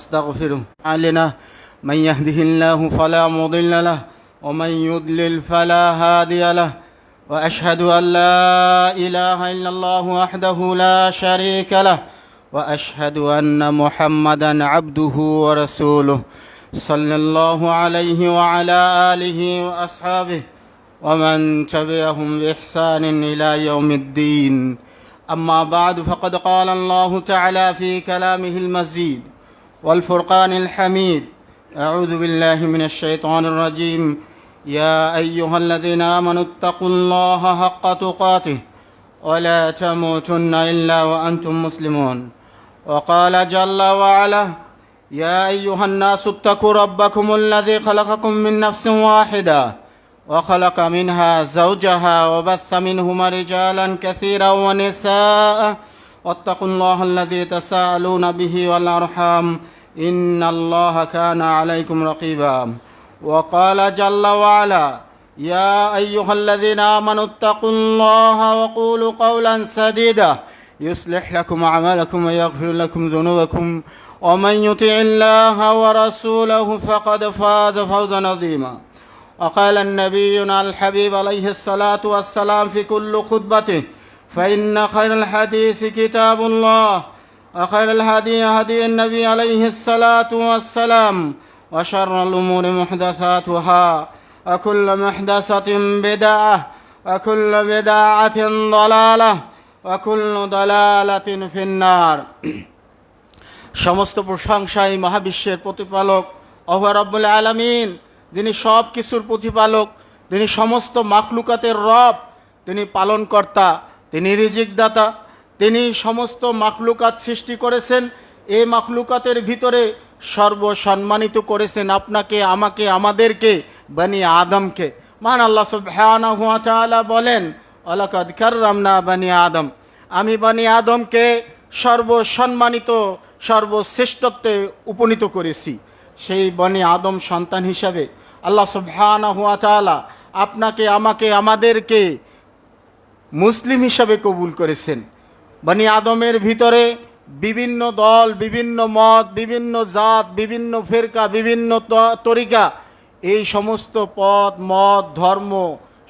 استغفره علنا من يهده الله فلا مضل له ومن يضلل فلا هادي له واشهد ان لا اله الا الله وحده لا شريك له واشهد ان محمدا عبده ورسوله صلى الله عليه وعلى اله واصحابه ومن تبعهم باحسان الى يوم الدين. اما بعد فقد قال الله تعالى في كلامه المزيد والفرقان الحميد: أعوذ بالله من الشيطان الرجيم. يا أيها الذين آمنوا اتقوا الله حق تقاته ولا تموتن إلا وأنتم مسلمون. وقال جل وعلا: يا أيها الناس اتقوا ربكم الذي خلقكم من نفس واحدة وخلق منها زوجها وبث منهما رجالا كثيرا ونساء واتقوا الله الذي تساءلون به والأرحام إن الله كان عليكم رقيبا. وقال جل وعلا: يا أيها الذين آمنوا اتقوا الله وقولوا قولا سديدا يصلح لكم أعمالكم ويغفر لكم ذنوبكم ومن يطع الله ورسوله فقد فاز فوزا عظيما. وقال النبينا الحبيب عليه الصلاة والسلام في كل خطبته: فإن خير الحديث كتاب الله وخير الهدي هدي النبي عليه الصلاة والسلام وشر الأمور محدثاتها وكل محدثة بدعة وكل بدعة ضلالة وكل ضلالة في النار. সমস্ত প্রশংসা এই মহাবিশ্বের প্রতিপালক আল্লাহ রাব্বুল আলামিন, যিনি সব কিছুর প্রতিপালক, তিনি সমস্ত মাখলুকাতের রব, তিনি পালনকর্তা, তিনি রিজিকদাতা, তিনি সমস্ত মাখলুকাত সৃষ্টি করেছেন। এই মাখলুকাতের ভিতরে সর্বসম্মানিত করেছেন আপনাকে, আমাকে, আমাদেরকে, বনি আদমকে। মহান আল্লাহ সুবহানাহু ওয়া তাআলা বলেন: ওয়ালাকাদ কাররামনা বনি আদম, আমি বনি আদমকে সর্বসম্মানিত সর্বশ্রেষ্ঠত্বে উপনীত করেছি। সেই বনি আদম সন্তান হিসাবে আল্লাহ সুবহানাহু ওয়া তাআলা আপনাকে, আমাকে, আমাদেরকে মুসলিম হিসাবে কবুল করেছেন। বনি আদমের ভিতরে বিভিন্ন দল, বিভিন্ন মত, বিভিন্ন জাত, বিভিন্ন ফেরকা, বিভিন্ন তরিকা, এই সমস্ত পথ, মত, ধর্ম,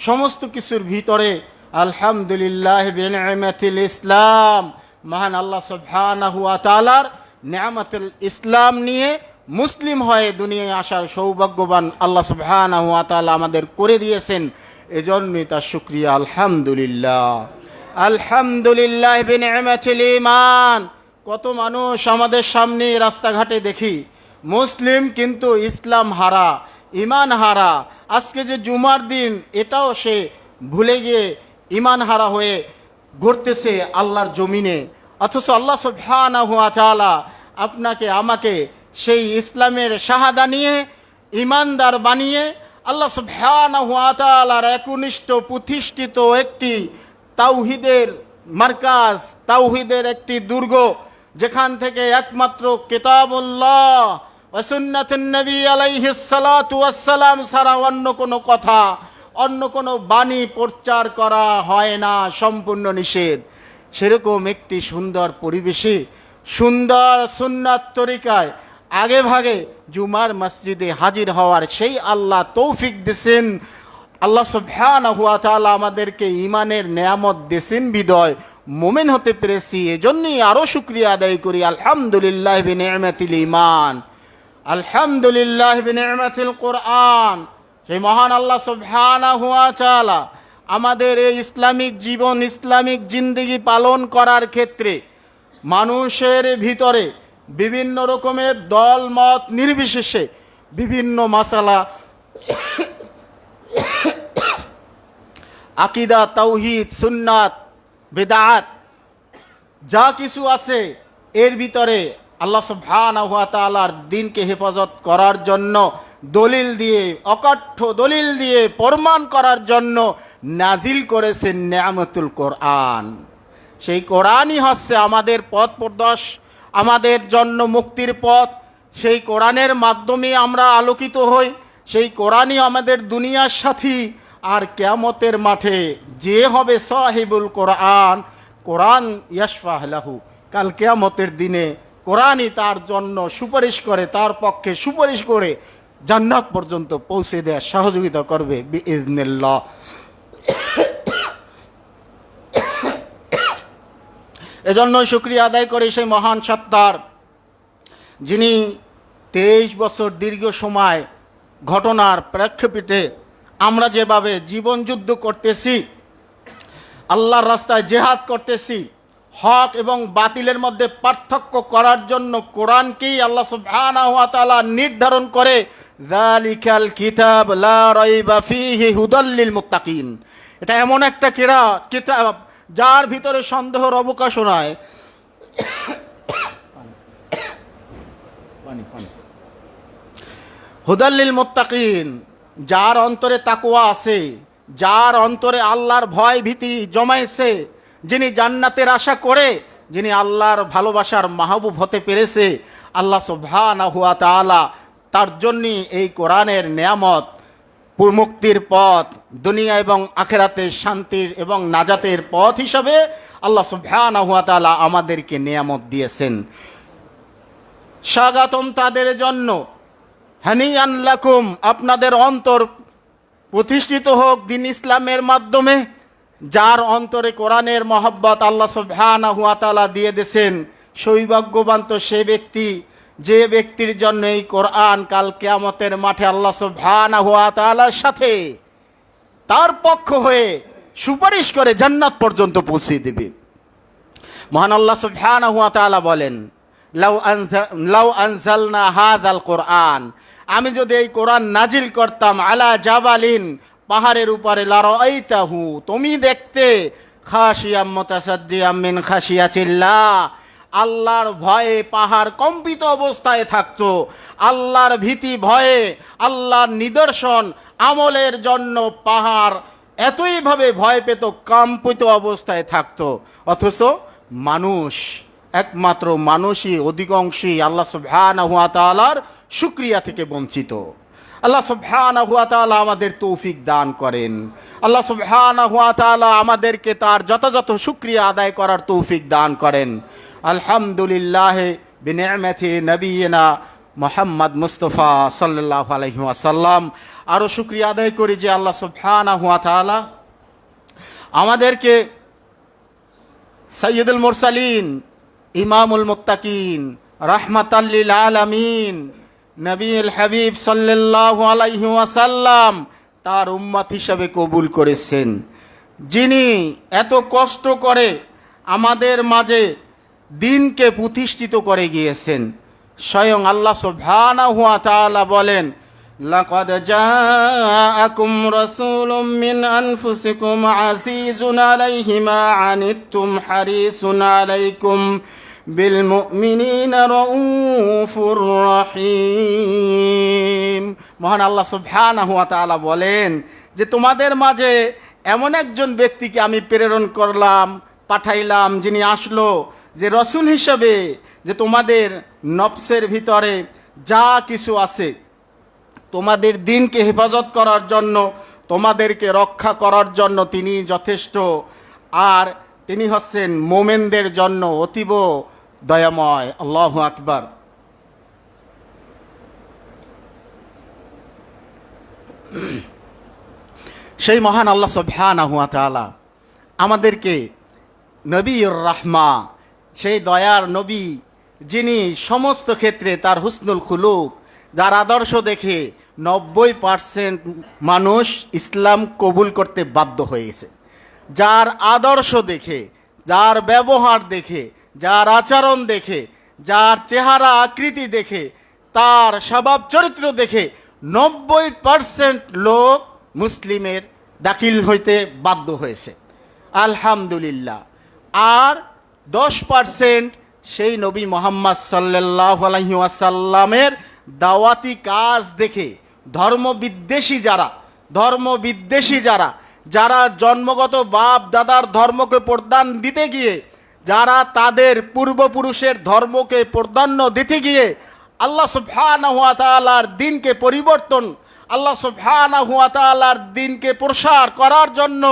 সমস্ত কিছুর ভিতরে আলহামদুলিল্লাহ বিনিআমাতিল ইসলাম, মহান আল্লাহ সুবহানাহু ওয়া তাআলার নিয়ামতুল ইসলাম নিয়ে মুসলিম হয়ে দুনিয়ায় আসার সৌভাগ্যবান আল্লাহ সুবহানাহু ওয়া তাআলা আমাদের করে দিয়েছেন। এজন্যই তার শুকরিয়া আলহামদুলিল্লাহ। আলহামদুলিল্লাহ বিনিআমাতিল ঈমান। কত মানুষ আমাদের সামনে রাস্তাঘাটে দেখি মুসলিম কিন্তু ইসলাম হারা, ঈমান হারা। আজকে যে জুমার দিন, এটাও সে ভুলে গিয়ে ঈমান হারা হয়ে ঘুরতেছে আল্লাহর জমিনে। অথচ আল্লাহ সুবহানাহু ওয়া তাআলা আপনাকে, আমাকে সেই ইসলামের শাহাদা নিয়ে ঈমানদার বানিয়ে আল্লাহ সুবহানাহু ওয়া তাআলার একনিষ্ঠ প্রতিষ্ঠিত একটি তাওহীদের মার্কাজ, তাওহীদের একটি দুর্গ, যেখান থেকে একমাত্র কিতাবুল্লাহ ওয়া সুন্নাতুন নবী আলাইহিস সালাতু ওয়াস সালাম ছাড়া অন্য কোনো কথা, অন্য কোনো বাণী প্রচার করা হয় না, সম্পূর্ণ নিষেধ। সেরকম একটি সুন্দর পরিবেশে, সুন্দর সুন্নাত তরিকায় আগে ভাগে জুমার মসজিদে হাজির হওয়ার সেই আল্লাহ তৌফিক দিয়েছেন। আল্লাহ সুবহানাহু ওয়া তাআলা আমাদেরকে ঈমানের নেয়ামত দিয়েছেন বিদয় মুমিন হতে পেরেছি। এজন্যই আরও শুকরিয়া আদায় করি আলহামদুলিল্লাহ বিনিআমাতিল ঈমান, আলহামদুলিল্লাহ বিনিআমাতিল কোরআন। সেই মহান আল্লাহ সুবহানাহু ওয়া তাআলা আমাদের এই ইসলামিক জীবন, ইসলামিক জিন্দেগি পালন করার ক্ষেত্রে মানুষের ভিতরে বিভিন্ন রকমের দল মত নির্বিশেষে বিভিন্ন মাসালা, আকিদা, তাওহীদ, সুন্নাত, বিদআত যা কিছু আছে, এর ভিতরে আল্লাহ সুবহানাহু ওয়া তাআলার দ্বীনকে হেফাজত করার জন্য দলিল দিয়ে, অকঠ্য দলিল দিয়ে প্রমাণ করার জন্য নাজিল করেছেন নিয়ামতুল কোরআন। সেই কোরআনই হচ্ছে আমাদের পথ প্রদর্শক, আমাদের জন্য মুক্তির পথ। সেই কোরআনের মাধ্যমে আমরা আলোকিত হই। সেই কোরআনই আমাদের দুনিয়ার সাথী। আর কিয়ামতের মাঠে যে হবে সাহিবুল কোরআন, কোরআন ইয়াশফাহ লাহু, কাল কিয়ামতের দিনে কোরআনই তার জন্য সুপারিশ করে, তার পক্ষে সুপারিশ করে জান্নাত পর্যন্ত পৌঁছে দেওয়ার সহযোগিতা করবে বিইজনিল্লাহ। এজন্য শুকরিয়া আদায় করে সেই মহান সত্তার, যিনি 23 বছর দীর্ঘ সময় ঘটনার প্রেক্ষাপটে আমরা যেভাবে জীবনযুদ্ধ করতেছি, আল্লাহর রাস্তায় জেহাদ করতেছি, হক এবং বাতিলের মধ্যে পার্থক্য করার জন্য কোরআনকেই আল্লাহ সুবহানাহু ওয়া তাআলা নির্ধারণ করে যালিকাল কিতাব লা রাইবা ফীহি হুদাল লিল মুত্তাকিন। এটা এমন একটা কিতাব যার ভিতরে সন্দেহের অবকাশ নাই। হুদাল লিল মুত্তাকিন, যার অন্তরে তাকওয়া আছে, যার অন্তরে আল্লাহর ভয় ভীতি জমাইছে, যিনি জান্নাতের আশা করে, যিনি আল্লাহর ভালোবাসার মাহবুব হতে পেরেছে, আল্লাহ সুবহানাহু ওয়া তাআলা তার জন্যই এই কোরআনের নেয়ামত, মুক্তির পথ, দুনিয়া এবং আখিরাতে শান্তির এবং নাজাতের পথ হিসাবে আল্লাহ সুবহানাহু ওয়া তাআলা আমাদেরকে নেয়ামত দিয়েছেন। স্বাগতম তাদের জন্য, হানিয়ান লাকুম, আপনাদের অন্তর প্রতিষ্ঠিত হোক দিন ইসলামের মাধ্যমে। যার অন্তরে কোরআনের মহব্বত আল্লাহ সুবহানাহু ওয়া তাআলা দিয়ে দিয়েছেন, সৌভাগ্যবান তো সে ব্যক্তি যে ব্যক্তির জন্য এই কোরআন কাল কিয়ামতের মাঠে আল্লাহ সুবহানাহু ওয়া তাআলার সাথে তার পক্ষ হয়ে সুপারিশ করে জান্নাত পর্যন্ত পৌঁছে দেবে। মহান আল্লাহ সুবহানাহু ওয়া তাআলা বলেন, লাউ আনজালনা হাযাল কোরআন, আমি যদি এই কোরআন নাজিল করতাম আলা জাবালিন, পাহাড়ের উপরে, লারাআইতাহু, তুমি দেখতে, খাশিয়াম মুতাসাদ্দিয়াম মিন খাশিয়াতিল্লাহ, আল্লাহর ভয়ে পাহাড় কম্পিত অবস্থায় থাকতো। আল্লাহর ভীতি ভয়ে, আল্লাহর নিদর্শন আমলের জন্য পাহাড় এতইভাবে ভয় পেত, কম্পিত অবস্থায় থাকতো। অথচ মানুষ, একমাত্র মানুষই অধিকাংশই আল্লাহ সুবহানাহু ওয়া তাআলার শুকরিয়া থেকে বঞ্চিত। আল্লাহ সুবহানাহু ওয়া তাআলা আমাদের তৌফিক দান করেন। আল্লাহ সুবহানাহু ওয়া তাআলা আমাদেরকে তার যথাযথ শুকরিয়া আদায় করার তৌফিক দান করেন। আলহামদুলিল্লাহ বিনিআমাতি নবিয়িনা মুহাম্মদ মুস্তাফা সাল্লাল্লাহু আলাইহি ওয়াসাল্লাম। আরও শুকরিয়া আদায় করি যে আল্লাহ সুবহানাহু ওয়া তাআলা আমাদেরকে সাইয়্যিদুল মুরসালিন, ইমামুল মুত্তাকিন, রাহমাতাল লিল আলামিন, নবীল হাবিব সাল্লাল্লাহু আলাইহি ওয়াসাল্লাম তার উম্মত হিসাবে কবুল করেছেন, যিনি এত কষ্ট করে আমাদের মাঝে দিনকে প্রতিষ্ঠিত করে গিয়েছেন। স্বয়ং আল্লাহ সুবহানাহু ওয়া তাআলা বলেন, লাকাদ জাআকুম রাসূলুম মিন আনফুসিকুম আজিজুন আলাইহি মা আনিতুম হারিসুন আলাইকুম বিল মুমিনিনা রাউফুর রহিম। মহান আল্লাহ সুবহানাহু ওয়া তাআলা বলেন যে তোমাদের মাঝে এমন একজন ব্যক্তিকে আমি প্রেরণ করলাম, পাঠাইলাম, যিনি আসলো যে রসুল হিসেবে, যে তোমাদের নফসের ভিতরে যা কিছু আছে তোমাদের দিনকে হেফাজত করার জন্য, তোমাদেরকে রক্ষা করার জন্য তিনি যথেষ্ট। আর তিনি হচ্ছেন মোমেনদের জন্য অতীব দয়াময়। আল্লাহু আকবার। সেই মহান আল্লাহ সুবহানাহু ওয়া তাআলা আমাদেরকে নবীর রাহমা, সেই দয়ার নবী, যিনি সমস্ত ক্ষেত্রে তার হুসনুল খুলুক, যার আদর্শ দেখে 90% মানুষ ইসলাম কবুল করতে বাধ্য হয়েছে, যার আদর্শ দেখে, যার ব্যবহার দেখে, যার আচরণ দেখে, যার চেহারা আকৃতি দেখে, তার স্বভাব চরিত্র দেখে 90% লোক মুসলিমের দাখিল হইতে বাধ্য হয়েছে, আলহামদুলিল্লাহ। আর 10% সেই নবী মুহাম্মদ সাল্লাল্লাহু আলাইহি ওয়াসাল্লামের দাওয়াতি কাজ দেখে ধর্মবিদ্বেষী যারা যারা জন্মগত বাপ দাদার ধর্মকে প্রদান দিতে গিয়ে, যারা তাদের পূর্বপুরুষের ধর্মকে প্রাধান্য দিতে গিয়ে আল্লাহ সুবহানাহু ওয়া তাআলার দিনকে পরিবর্তন, আল্লাহ সুবহানাহু ওয়া তাআলার দিনকে প্রসার করার জন্য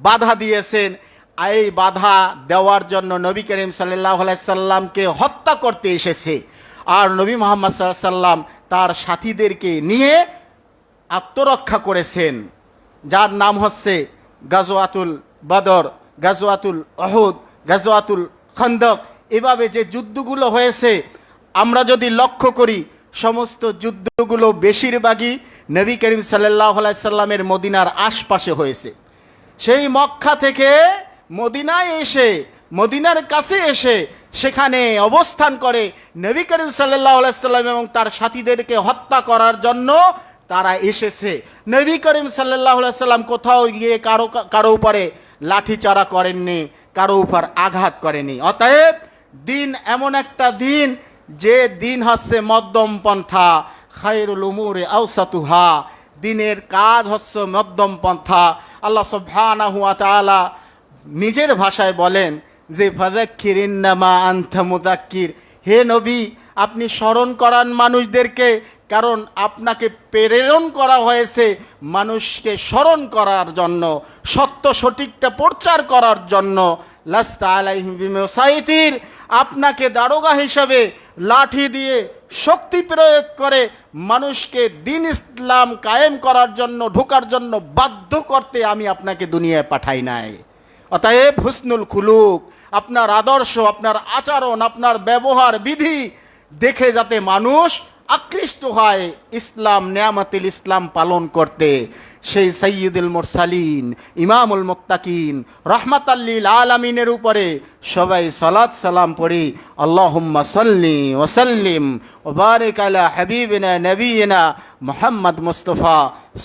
বাধা দিয়েছেন, এই বাধা দেওয়ার জন্য নবী করিম সাল্লাল্লাহু আলাইহি সাল্লামকে হত্যা করতে এসেছে। আর নবী মুহাম্মদ সাল্লাল্লাহু আলাইহি সাল্লাম তার সাথীদেরকে নিয়ে আত্মরক্ষা করেছেন, যার নাম হচ্ছে গাজওয়াতুল বদর, গাজওয়াতুল উহুদ, গাজওয়াতুল খন্দক। এভাবে যে যুদ্ধগুলো হয়েছে আমরা যদি লক্ষ্য করি, সমস্ত যুদ্ধগুলো বেশিরভাগই নবী করিম সাল্লাল্লাহু আলাইহি সাল্লামের মদিনার আশপাশে হয়েছে। সেই মক্কা থেকে মদিনায় এসে, মদিনার কাছে এসে সেখানে অবস্থান করে নবী করিম সাল্লাল্লাহু আলাইহি সাল্লাম এবং তার সাথীদেরকে হত্যা করার জন্য তারা এসেছে। নবী করিম সাল্লাল্লাহু আলাইহি সাল্লাম কোথাও গিয়ে কারো উপরে লাঠিচাড়া করেননি, কারো উপর আঘাত করেনি। অতএব দিন এমন একটা দিন, যে দিন হচ্ছে মধ্যম পন্থা, খায়রুল উমুরি আওসাতুহা, দিনের কাজ হচ্ছে মধ্যম পন্থা। আল্লাহ সুবহানাহু ওয়া তাআলা নিজের ভাষায় বলেন যে ফাযাক্কির ইন্নামা আনতা মুযাক্কির, হে নবী আপনি স্মরণ করান মানুষদেরকে, কারণ আপনাকে প্রেরণ করা হয়েছে মানুষকে স্মরণ করার জন্য, সত্য সঠিকটা প্রচার করার জন্য। লাস্তা আলাইহিম বিমুসাইতির, আপনাকে দারোগা হিসাবে লাঠি দিয়ে শক্তি প্রয়োগ করে মানুষকে দিন ইসলাম কায়েম করার জন্য, ঢোকার জন্য বাধ্য করতে আমি আপনাকে দুনিয়ায় পাঠাই নাই। অতএব হুসনুল খুলুক, আপনার আদর্শ, আপনার আচরণ, আপনার ব্যবহার বিধি দেখে যাতে মানুষ আকৃষ্ট হয় ইসলাম, নেয়ামতুল ইসলাম পালন করতে। সেই সাইয়্যিদুল মুরসালিন, ইমামুল মুত্তাকিন, রাহমাতাল লিল আলামিনের উপরে সবাই সালাত সালাম পড়ি। আল্লাহুম্মা সাল্লি ওয়া সাল্লিম ওয়া বারিক আলা হাবিবিনা নবিয়িনা মুহাম্মদ মুস্তাফা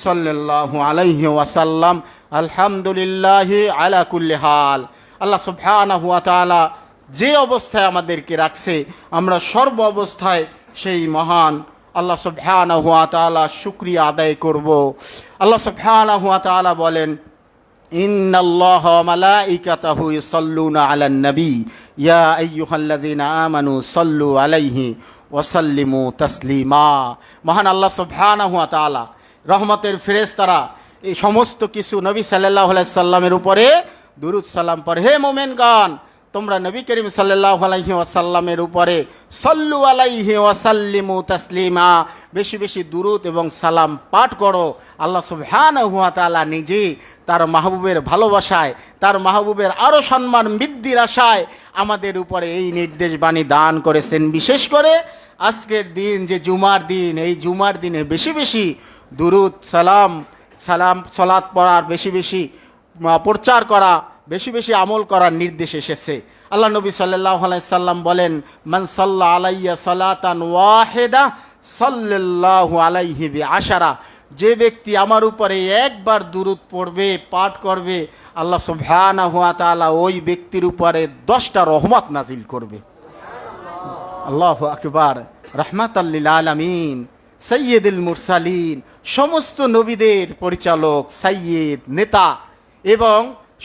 সাল্লাল্লাহু আলাইহি ওয়াসাল্লাম। আলহামদুলিল্লাহি আলা কুল্লি হাল। আল্লাহ সুবহানাহু ওয়া তাআলা যে অবস্থায় আমাদেরকে রাখছে, আমরা সর্ব অবস্থায় সেই মহান আল্লাহ সুবহানাহু ওয়া তাআলা শুকরিয়া আদায় করব। আল্লাহ সুবহানাহু ওয়া তাআলা বলেন, ইন্নাল্লাহা ওয়া মালাইকাতাহু ইউসাল্লুনা আলান নবী ইয়া আইয়ুহাল্লাযীনা আমানু সাল্লু আলাইহি ওয়া সাল্লিমু তাসলিমা। মহান আল্লাহ সুবহানাহু ওয়া তাআলা রহমতের ফেরেশতারা এই সমস্ত কিছু নবী সাল্লাল্লাহু আলাইহি সাল্লামের উপরে দুরূদ সালাম পড়ে। হে মুমিনগণ, তোমরা নবী করিম সাল্লাল্লাহু আলাইহি ওয়াসাল্লামের উপরে সল্লু আলাইহি ওয়াসাল্লিমু তাসলিমা, বেশি বেশি দুরূদ এবং সালাম পাঠ করো। আল্লাহ সুবহানাহু ওয়া তাআলা নিজে তার মাহবুবের ভালোবাসায়, তার মাহবুবের আরও সম্মান বৃদ্ধির আশায় আমাদের উপরে এই নির্দেশ বাণী দান করেছেন। বিশেষ করে আজকের দিন যে জুমার দিন, এই জুমার দিনে বেশি বেশি দুরূদ সালাম সালাত পড়ার, বেশি বেশি প্রচার করা, বেশি বেশি আমল করার নির্দেশ এসেছে। আল্লাহ নবী সাল্লাল্লাহু আলাইহি সাল্লাম বলেন, মান সাল্লা আলাইয়া সালাতান ওয়াহিদা সাল্লাল্লাহু আলাইহি বিআশারা, যে ব্যক্তি আমার উপরে একবার দুরূদ পড়বে, পাঠ করবে, আল্লাহ সুবহানাহু ওয়া তাআলা ওই ব্যক্তির উপরে 10টা রহমত নাজিল করবে। আল্লাহু আকবার। রাহমাতাল লিল আলামিন, সাইয়্যিদুল মুরসালিন, সমস্ত নবীদের পরিচালক, সাইয়্যিদ, নেতা এবং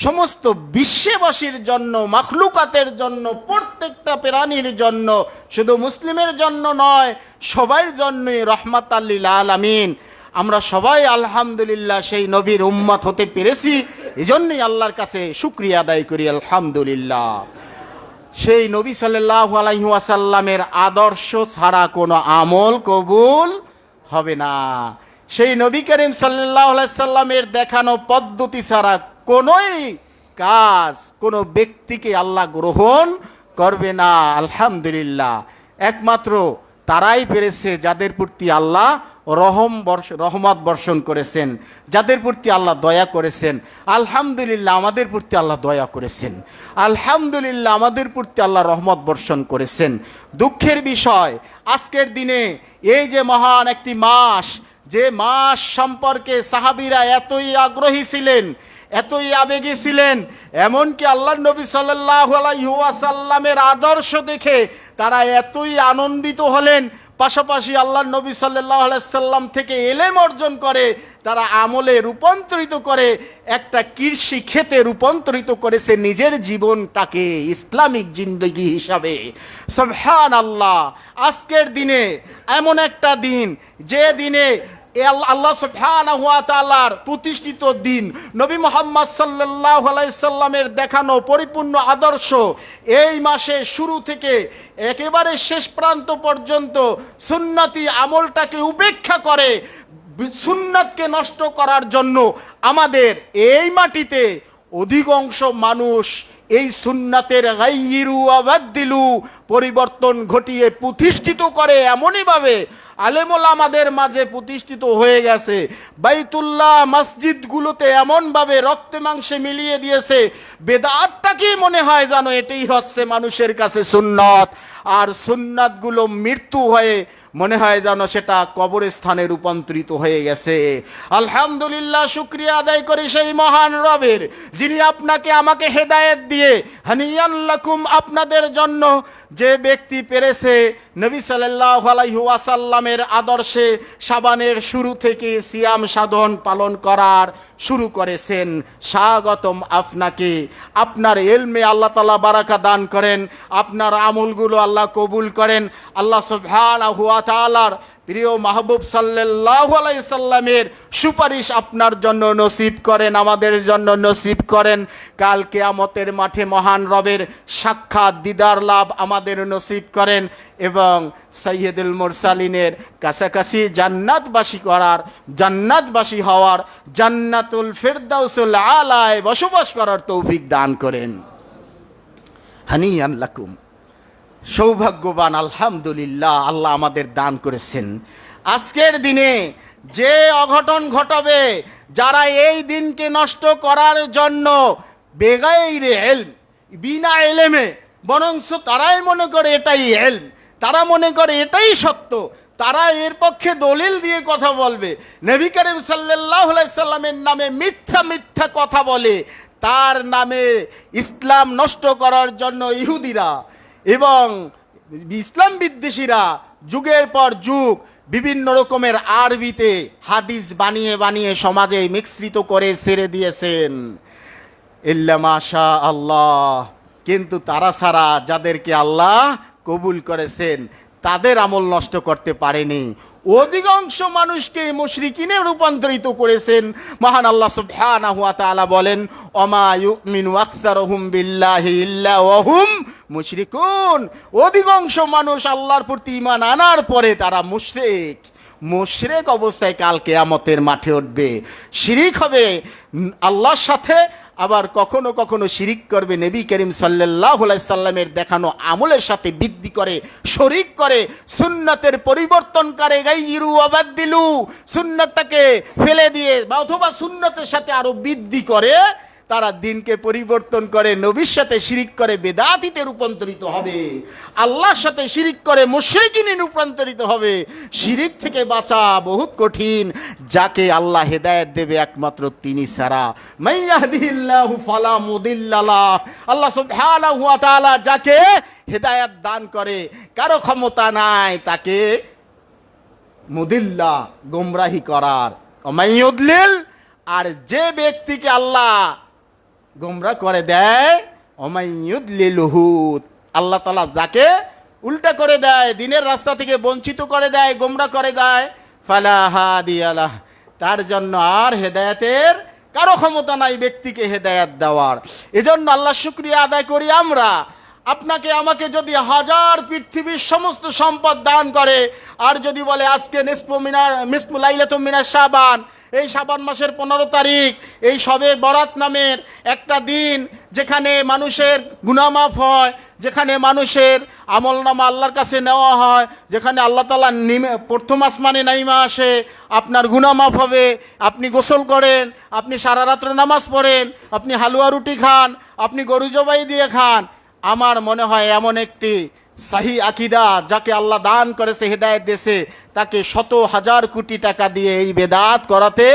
সমস্ত বিশ্ববাসীর জন্য, মাখলুকাতের জন্য, প্রত্যেকটা প্রাণীর জন্য, শুধু মুসলিমের জন্য নয়, সবার জন্যই রহমাতাল লিল আলামিন। আমরা সবাই আলহামদুলিল্লাহ সেই নবীর উম্মত হতে পেরেছি, এজন্যই আল্লাহর কাছে শুকরিয়া আদায় করি আলহামদুলিল্লাহ। সেই নবী সাল্লাল্লাহু আলাইহি ওয়াসাল্লামের আদর্শ ছাড়া কোনো আমল কবুল হবে না। সেই নবী করিম সাল্লাল্লাহু আলাইহি সাল্লামের দেখানো পদ্ধতি ছাড়া কোনোই কাজ, কোনো ব্যক্তিকে আল্লাহ গ্রহণ করবে না। আলহামদুলিল্লাহ, একমাত্র তারাই পেরেছে যাদের প্রতি আল্লাহ রহমত বর্ষণ করেছেন, যাদের প্রতি আল্লাহ দয়া করেছেন। আলহামদুলিল্লাহ, আমাদের প্রতি আল্লাহ দয়া করেছেন। আলহামদুলিল্লাহ, আমাদের প্রতি আল্লাহ রহমত বর্ষণ করেছেন। দুঃখের বিষয়, আজকের দিনে এই যে মহান একটি মাস, যে মাস সম্পর্কে সাহাবীরা এতই আগ্রহী ছিলেন, এতই আবেগী ছিলেন, এমনকি আল্লাহর নবী সাল্লাল্লাহু আলাইহি ওয়াসাল্লামের আদর্শ দেখে তারা এতই আনন্দিত হলেন, পাশাপাশি আল্লাহর নবী সাল্লাল্লাহু আলাইহি সাল্লাম থেকে ইলম অর্জন করে তারা আমলে রূপান্তরিত করে, একটা কৃষি ক্ষেতে রূপান্তরিত করেছে নিজের জীবনটাকে ইসলামিক জিন্দগি হিসাবে। সুবহানাল্লাহ। আজকের দিনে এমন একটা দিন, যে দিনে আল্লাহ সুবহানাহু ওয়া তাআলার প্রতিষ্ঠিত দিন, নবী মুহাম্মদ সাল্লাল্লাহু আলাইহি সাল্লামের দেখানো পরিপূর্ণ আদর্শ এই মাসে শুরু থেকে একেবারে শেষ প্রান্ত পর্যন্ত সুন্নতি আমলটাকে উপেক্ষা করে সুন্নাতকে নষ্ট করার জন্য আমাদের এই মাটিতে অধিকাংশ মানুষ এই সুন্নাতের গায়্যিরু আবাদদিলু পরিবর্তন ঘটিয়ে প্রতিষ্ঠিত করে এমনইভাবে আলেম ওলামাদের মাঝে প্রতিষ্ঠিত হয়ে গেছে। বাইতুল্লাহ মসজিদগুলোতে এমনভাবে রক্তে মাংসে মিলিয়ে দিয়েছে, বেদাতটাকেই মনে হয় জানো এটাই হচ্ছে মানুষের কাছে সুন্নত, আর সুন্নাতগুলো মৃত্যু হয়ে মনে হয় যেন সেটা কবরস্থানে রূপান্তরিত হয়ে গেছে। আলহামদুলিল্লাহ, শুকরিয়া আদায় করি সেই মহান রবের, যিনি আপনাকে আমাকে হেদায়েত দিয়ে হানিয়ান লাকুম আপনাদের জন্য যে ব্যক্তি পেরেছে নবী সাল্লাল্লাহু আলাইহি ওয়াসাল্লামের আদর্শে শাবানের শুরু থেকে সিয়াম সাধন পালন করার শুরু করেছেন, স্বাগতম আপনাকে। আপনার ইলমে আল্লাহ তাআলা বারাকা দান করেন, আপনার আমলগুলো আল্লাহ কবুল করেন। আল্লাহ সুবহানাহু ওয়া তাআলার প্রিয় মাহবুব সাল্লাল্লাহু আলাইহি সাল্লামের সুপারিশ আপনার জন্য নসিব করেন, আমাদের জন্য নসিব করেন। কাল কিয়ামতের মাঠে মহান রবের সাক্ষাৎ দিদার লাভ আমাদের নসিব করেন এবং সাইয়্যিদুল মুরসালিনের কাছাকাছি জান্নাতবাসী হওয়ার, জান্নাতুল ফিরদাউসুল আলায় বসবাস করার তৌফিক দান করেন। হানিয়ান লাকুম, সৌভাগ্যবান আলহামদুলিল্লাহ, আল্লাহ আমাদের দান করেছেন। আজকের দিনে যে অঘটন ঘটাবে, যারা এই দিনকে নষ্ট করার জন্য বেগাইরে ইলম, বিনা ইলমে, বরঞ্চ তারাই মনে করে এটাই ইলম, তারা মনে করে এটাই সত্য, তারা এর পক্ষে দলিল দিয়ে কথা বলবে, নবী করিম সাল্লাল্লাহু আলাইহি সাল্লামের নামে মিথ্যা কথা বলে, তার নামে ইসলাম নষ্ট করার জন্য ইহুদিরা এবং ইসলাম বিদ্বেষীরা যুগের পর যুগ বিভিন্ন রকমের আরবিতে হাদিস বানিয়ে বানিয়ে সমাজে মিশ্রিত করে ছেড়ে দিয়েছেন। ইল্লা মাশা আল্লাহ, কিন্তু তারা ছাড়া যাদেরকে আল্লাহ কবুল করেছেন তাদের আমল নষ্ট করতে পারেনি। অধিকাংশ মানুষকে মুশরিকিনে রূপান্তরিত করেছেন। মহান আল্লাহ সুবহানাহু ওয়া তাআলা বলেন, ওমা ইউমিনু আকসারুহুম বিল্লাহি ইল্লা ওয়া হুম মুশরিকুন। অধিকাংশ মানুষ আল্লাহর প্রতি ঈমান আনার পরে তারা মুশরিক অবস্থায় কাল কিয়ামতের মাঠে উঠবে, শিরিক হবে আল্লাহর সাথে, আবার কখনো কখনো শিরিক করবে নবী করিম সাল্লাল্লাহু আলাইহি সাল্লামের দেখানো আমলের সাথে বৃদ্ধি করে, শরিক করে, সুন্নাতের পরিবর্তন করে, গায়্যিরু আবাদদিলু, সুন্নাতটাকে ফেলে দিয়ে বা অথবা সুন্নাতের সাথে আরো বৃদ্ধি করে, তারা দিনকে পরিবর্তন করে, নবীর সাথে শিরিক করে বেদাতিতে রূপান্তরিত হবে, আল্লাহর সাথে শিরিক করে মুশরিকিনে রূপান্তরিত হবে। শিরিক থেকে বাঁচা বহুত কঠিন, যাকে আল্লাহ হেদায়েত দেবে একমাত্র তিনি ছাড়া। মাইয়াহদিহিল্লাহু ফালা মুদিল্লা লাহ, আল্লাহ সুবহানাহু ওয়া তাআলা যাকে হেদায়েত দান করে, কারো ক্ষমতা নাই তাকে মুদিল্লা, গোমরাহি করার। ওমাইয়ুদলিল, আর যে ব্যক্তিকে আল্লাহ গোমরাহ করে দেয়, ওমাইয়ুদলিলহু, আল্লাহ তাআলা যাকে উল্টা করে দেয়, দিনের রাস্তা থেকে বঞ্চিত করে দেয়, গোমরাহ করে দেয়, ফালা হাদিয়া লাহ, তার জন্য আর হেদায়েতের কারো ক্ষমতা নাই ব্যক্তিকে হেদায়েত দেওয়ার। এজন্য আল্লাহ শুকরিয়া আদায় করি আমরা। আপনাকে আমাকে যদি হাজার পৃথিবীর সমস্ত সম্পদ দান করে, আর যদি বলে আজকে নিসফু লাইলাতুম মিনাশ শাবান, এই শাবান মাসের 15 তারিখ, এই শবে বরাত নামের একটা দিন, যেখানে মানুষের গুনাহ মাফ হয়, যেখানে মানুষের আমলনামা আল্লাহর কাছে নেওয়া হয়, যেখানে আল্লাহ তাআলা প্রথম আসমানে নাইমা আসে, আপনার গুনাহ মাফ হবে, আপনি গোসল করেন, আপনি সারা রাত্র নামাজ পড়েন, আপনি হালুয়া রুটি খান, আপনি গরু জবাই দিয়ে খান। আমার মনে হয় এমন একটি সাহি আকিদা যাকে আল্লাহ দান করেছে, হেদায়েত দিয়েছে, তাকে শত হাজার কোটি টাকা দিয়ে এই বেদাত করাতে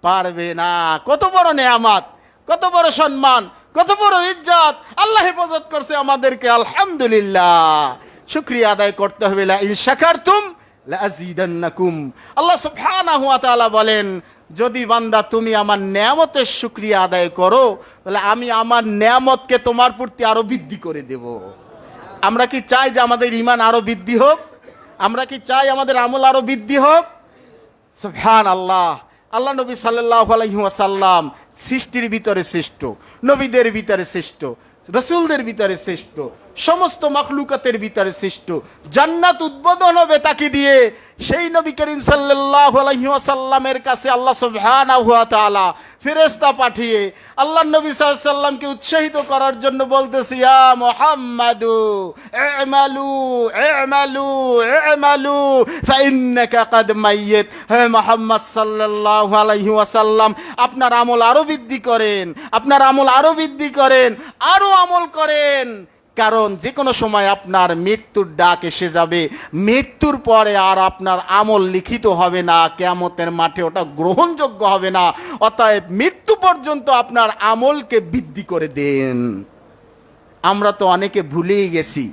পারবে না। কত বড় নেয়ামত, কত বড় সম্মান, কত বড় ইজ্জত আল্লাহ হেফাজত করছে আমাদেরকে। আলহামদুলিল্লাহ, শুকরিয়া আদায় করতে হবে। লা ইন শাকারতুম লাযিদান্নাকুম, আল্লাহ সুবহানাহু ওয়া তাআলা বলেন, যদি বান্দা তুমি আমার নেয়ামতের শুকরিয়া আদায় করো, তাহলে আমি আমার নেয়ামতকে তোমার প্রতি আরো বৃদ্ধি করে দেব। আমরা কি চাই যে আমাদের ঈমান আরো বৃদ্ধি হোক? আমরা কি চাই আমাদের আমল আরো বৃদ্ধি হোক? সুবহানাল্লাহ। আল্লাহ নবী সাল্লাল্লাহু আলাইহি ওয়াসাল্লাম সৃষ্টির ভিতরে শ্রেষ্ঠ, নবীদের ভিতরে শ্রেষ্ঠ, রসুলদের ভিতরে শ্রেষ্ঠ, সমস্ত মাখলুকাতের ভিতরে শ্রেষ্ঠ। জান্নাত উদ্বোধন হবে তাকে দিয়ে। সেই নবী করিম সাল্লাল্লাহু আলাইহি ওয়াসাল্লামের কাছে আল্লাহ সুবহানাহু ওয়া তাআলা ফেরেশতা পাঠিয়ে আল্লাহ নবী সাল্লাল্লাহু আলাইহি ওয়াসাল্লামকে উৎসাহিত করার জন্য বলতেছে, ইয়া মুহাম্মাদু ইমালু ইমালু ইমালু ফাইন্নাকা কাদ মাইয়িত। হে মুহাম্মদ সাল্লাল্লাহু আলাইহি ওয়াসাল্লাম, আপনার আমল আরো বৃদ্ধি করেন, আপনার আমল আরো বৃদ্ধি করেন, আরো আমল করেন, কারণ যে কোনো সময় আপনার মৃত্যুর ডাক এসে যাবে। মৃত্যুর পরে আর আপনার আমল লিখিত হবে না, কিয়ামতের মাঠে ওটা গ্রহণযোগ্য হবে না। অতএব মৃত্যু পর্যন্ত আপনার আমলকে বৃদ্ধি করে দেন। আমরা তো অনেকে ভুলেই গেছি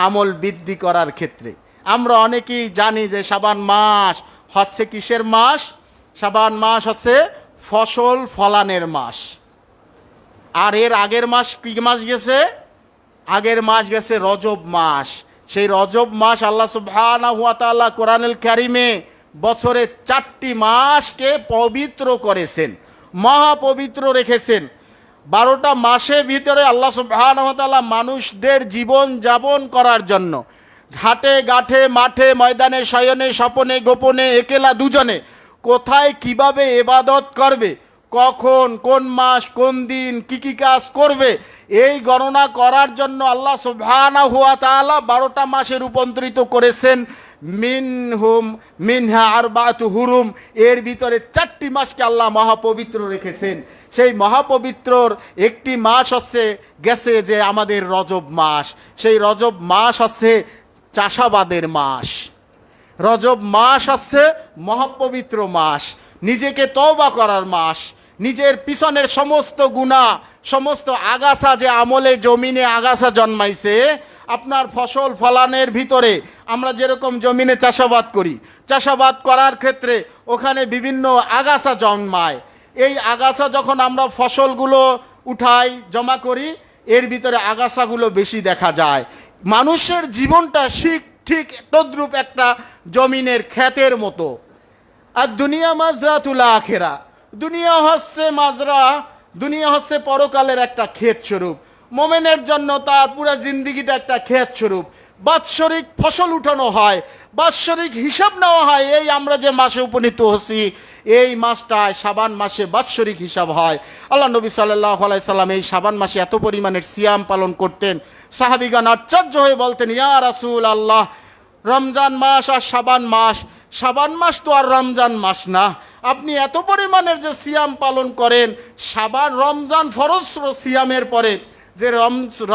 আমল বৃদ্ধি করার ক্ষেত্রে। আমরা অনেকেই জানি যে শাবান মাস হচ্ছে কিসের মাস? শাবান মাস হচ্ছে ফসল ফলানের মাস। আর এর আগের মাস কি মাস গেছে? আগের মাস গেছে রজব মাস। সেই রজব মাস আল্লাহ সুবহানাহু ওয়া তাআলা কোরআনুল কারীমে বছরে 4টি মাসকে পবিত্র করেছেন, মহাপবিত্র রেখেছেন। 12টা মাসের ভিতরে আল্লাহ সুবহানাহু ওয়া তাআলা মানুষদের জীবন যাপন করার জন্য ঘাটে ঘাটে মাঠে ময়দানে শয়নে স্বপনে গোপনে একেলা দুজনে কোথায় কিভাবে ইবাদত করবে, কখন কোন মাস কোন দিন কি কি কাজ করবে, এই গণনা করার জন্য আল্লাহ সুবহানাহু ওয়া তাআলা 12টা মাসে রূপান্তরিত করেছেন। মিনহা আরবাতু হুরুম, এর ভিতরে 4টি মাসকে আল্লাহ মহাপবিত্র রেখেছেন। সেই মহাপবিত্রর একটি মাস হচ্ছে গেছে যে আমাদের রজব মাস। সেই রজব মাস হচ্ছে চাষাবাদের মাস। রজব মাস হচ্ছে মহাপবিত্র মাস, নিজেকে তওবা করার মাস। নিজের পিছনের সমস্ত গুনাহ, সমস্ত আগাছা যে আমলে জমিনে আগাছা জন্মাইছে, আপনার ফসল ফলানের ভিতরে আমরা যেরকম জমিনে চাষাবাদ করি, চাষাবাদ করার ক্ষেত্রে ওখানে বিভিন্ন আগাছা জন্মায়। এই আগাছা যখন আমরা ফসলগুলো উঠাই জমা করি, এর ভিতরে আগাছাগুলো বেশি দেখা যায়। মানুষের জীবনটা ঠিক তদ্রূপ একটা জমিনের ক্ষেতের মতো। আর দুনিয়া মাজরাতুল আখিরা, দুনিয়া হচ্ছে মাজরা, দুনিয়া হচ্ছে পরকালের একটা ক্ষেত স্বরূপ। মোমেনের জন্য তার পুরো জিন্দিগিটা একটা ক্ষেত স্বরূপ। বাৎসরিক ফসল উঠানো হয়, বাৎসরিক হিসাব নেওয়া হয়। এই আমরা যে মাসে উপনীত হচ্ছি, এই মাসটায় শাবান মাসে বাৎসরিক হিসাব হয়। আল্লাহ নবী সাল্লাল্লাহু আলাইহি সাল্লাম এই শাবান মাসে এত পরিমাণের সিয়াম পালন করতেন, সাহাবীগণ আশ্চর্য হয়ে বলতেন, ইয়া রাসূলুল্লাহ, রমজান মাস আর শাবান মাস, শাবান মাস তো আর রমজান মাস না, আপনি এত পরিমাণের যে সিয়াম পালন করেন, শাবান রমজান ফরজ সিয়ামের পরে যে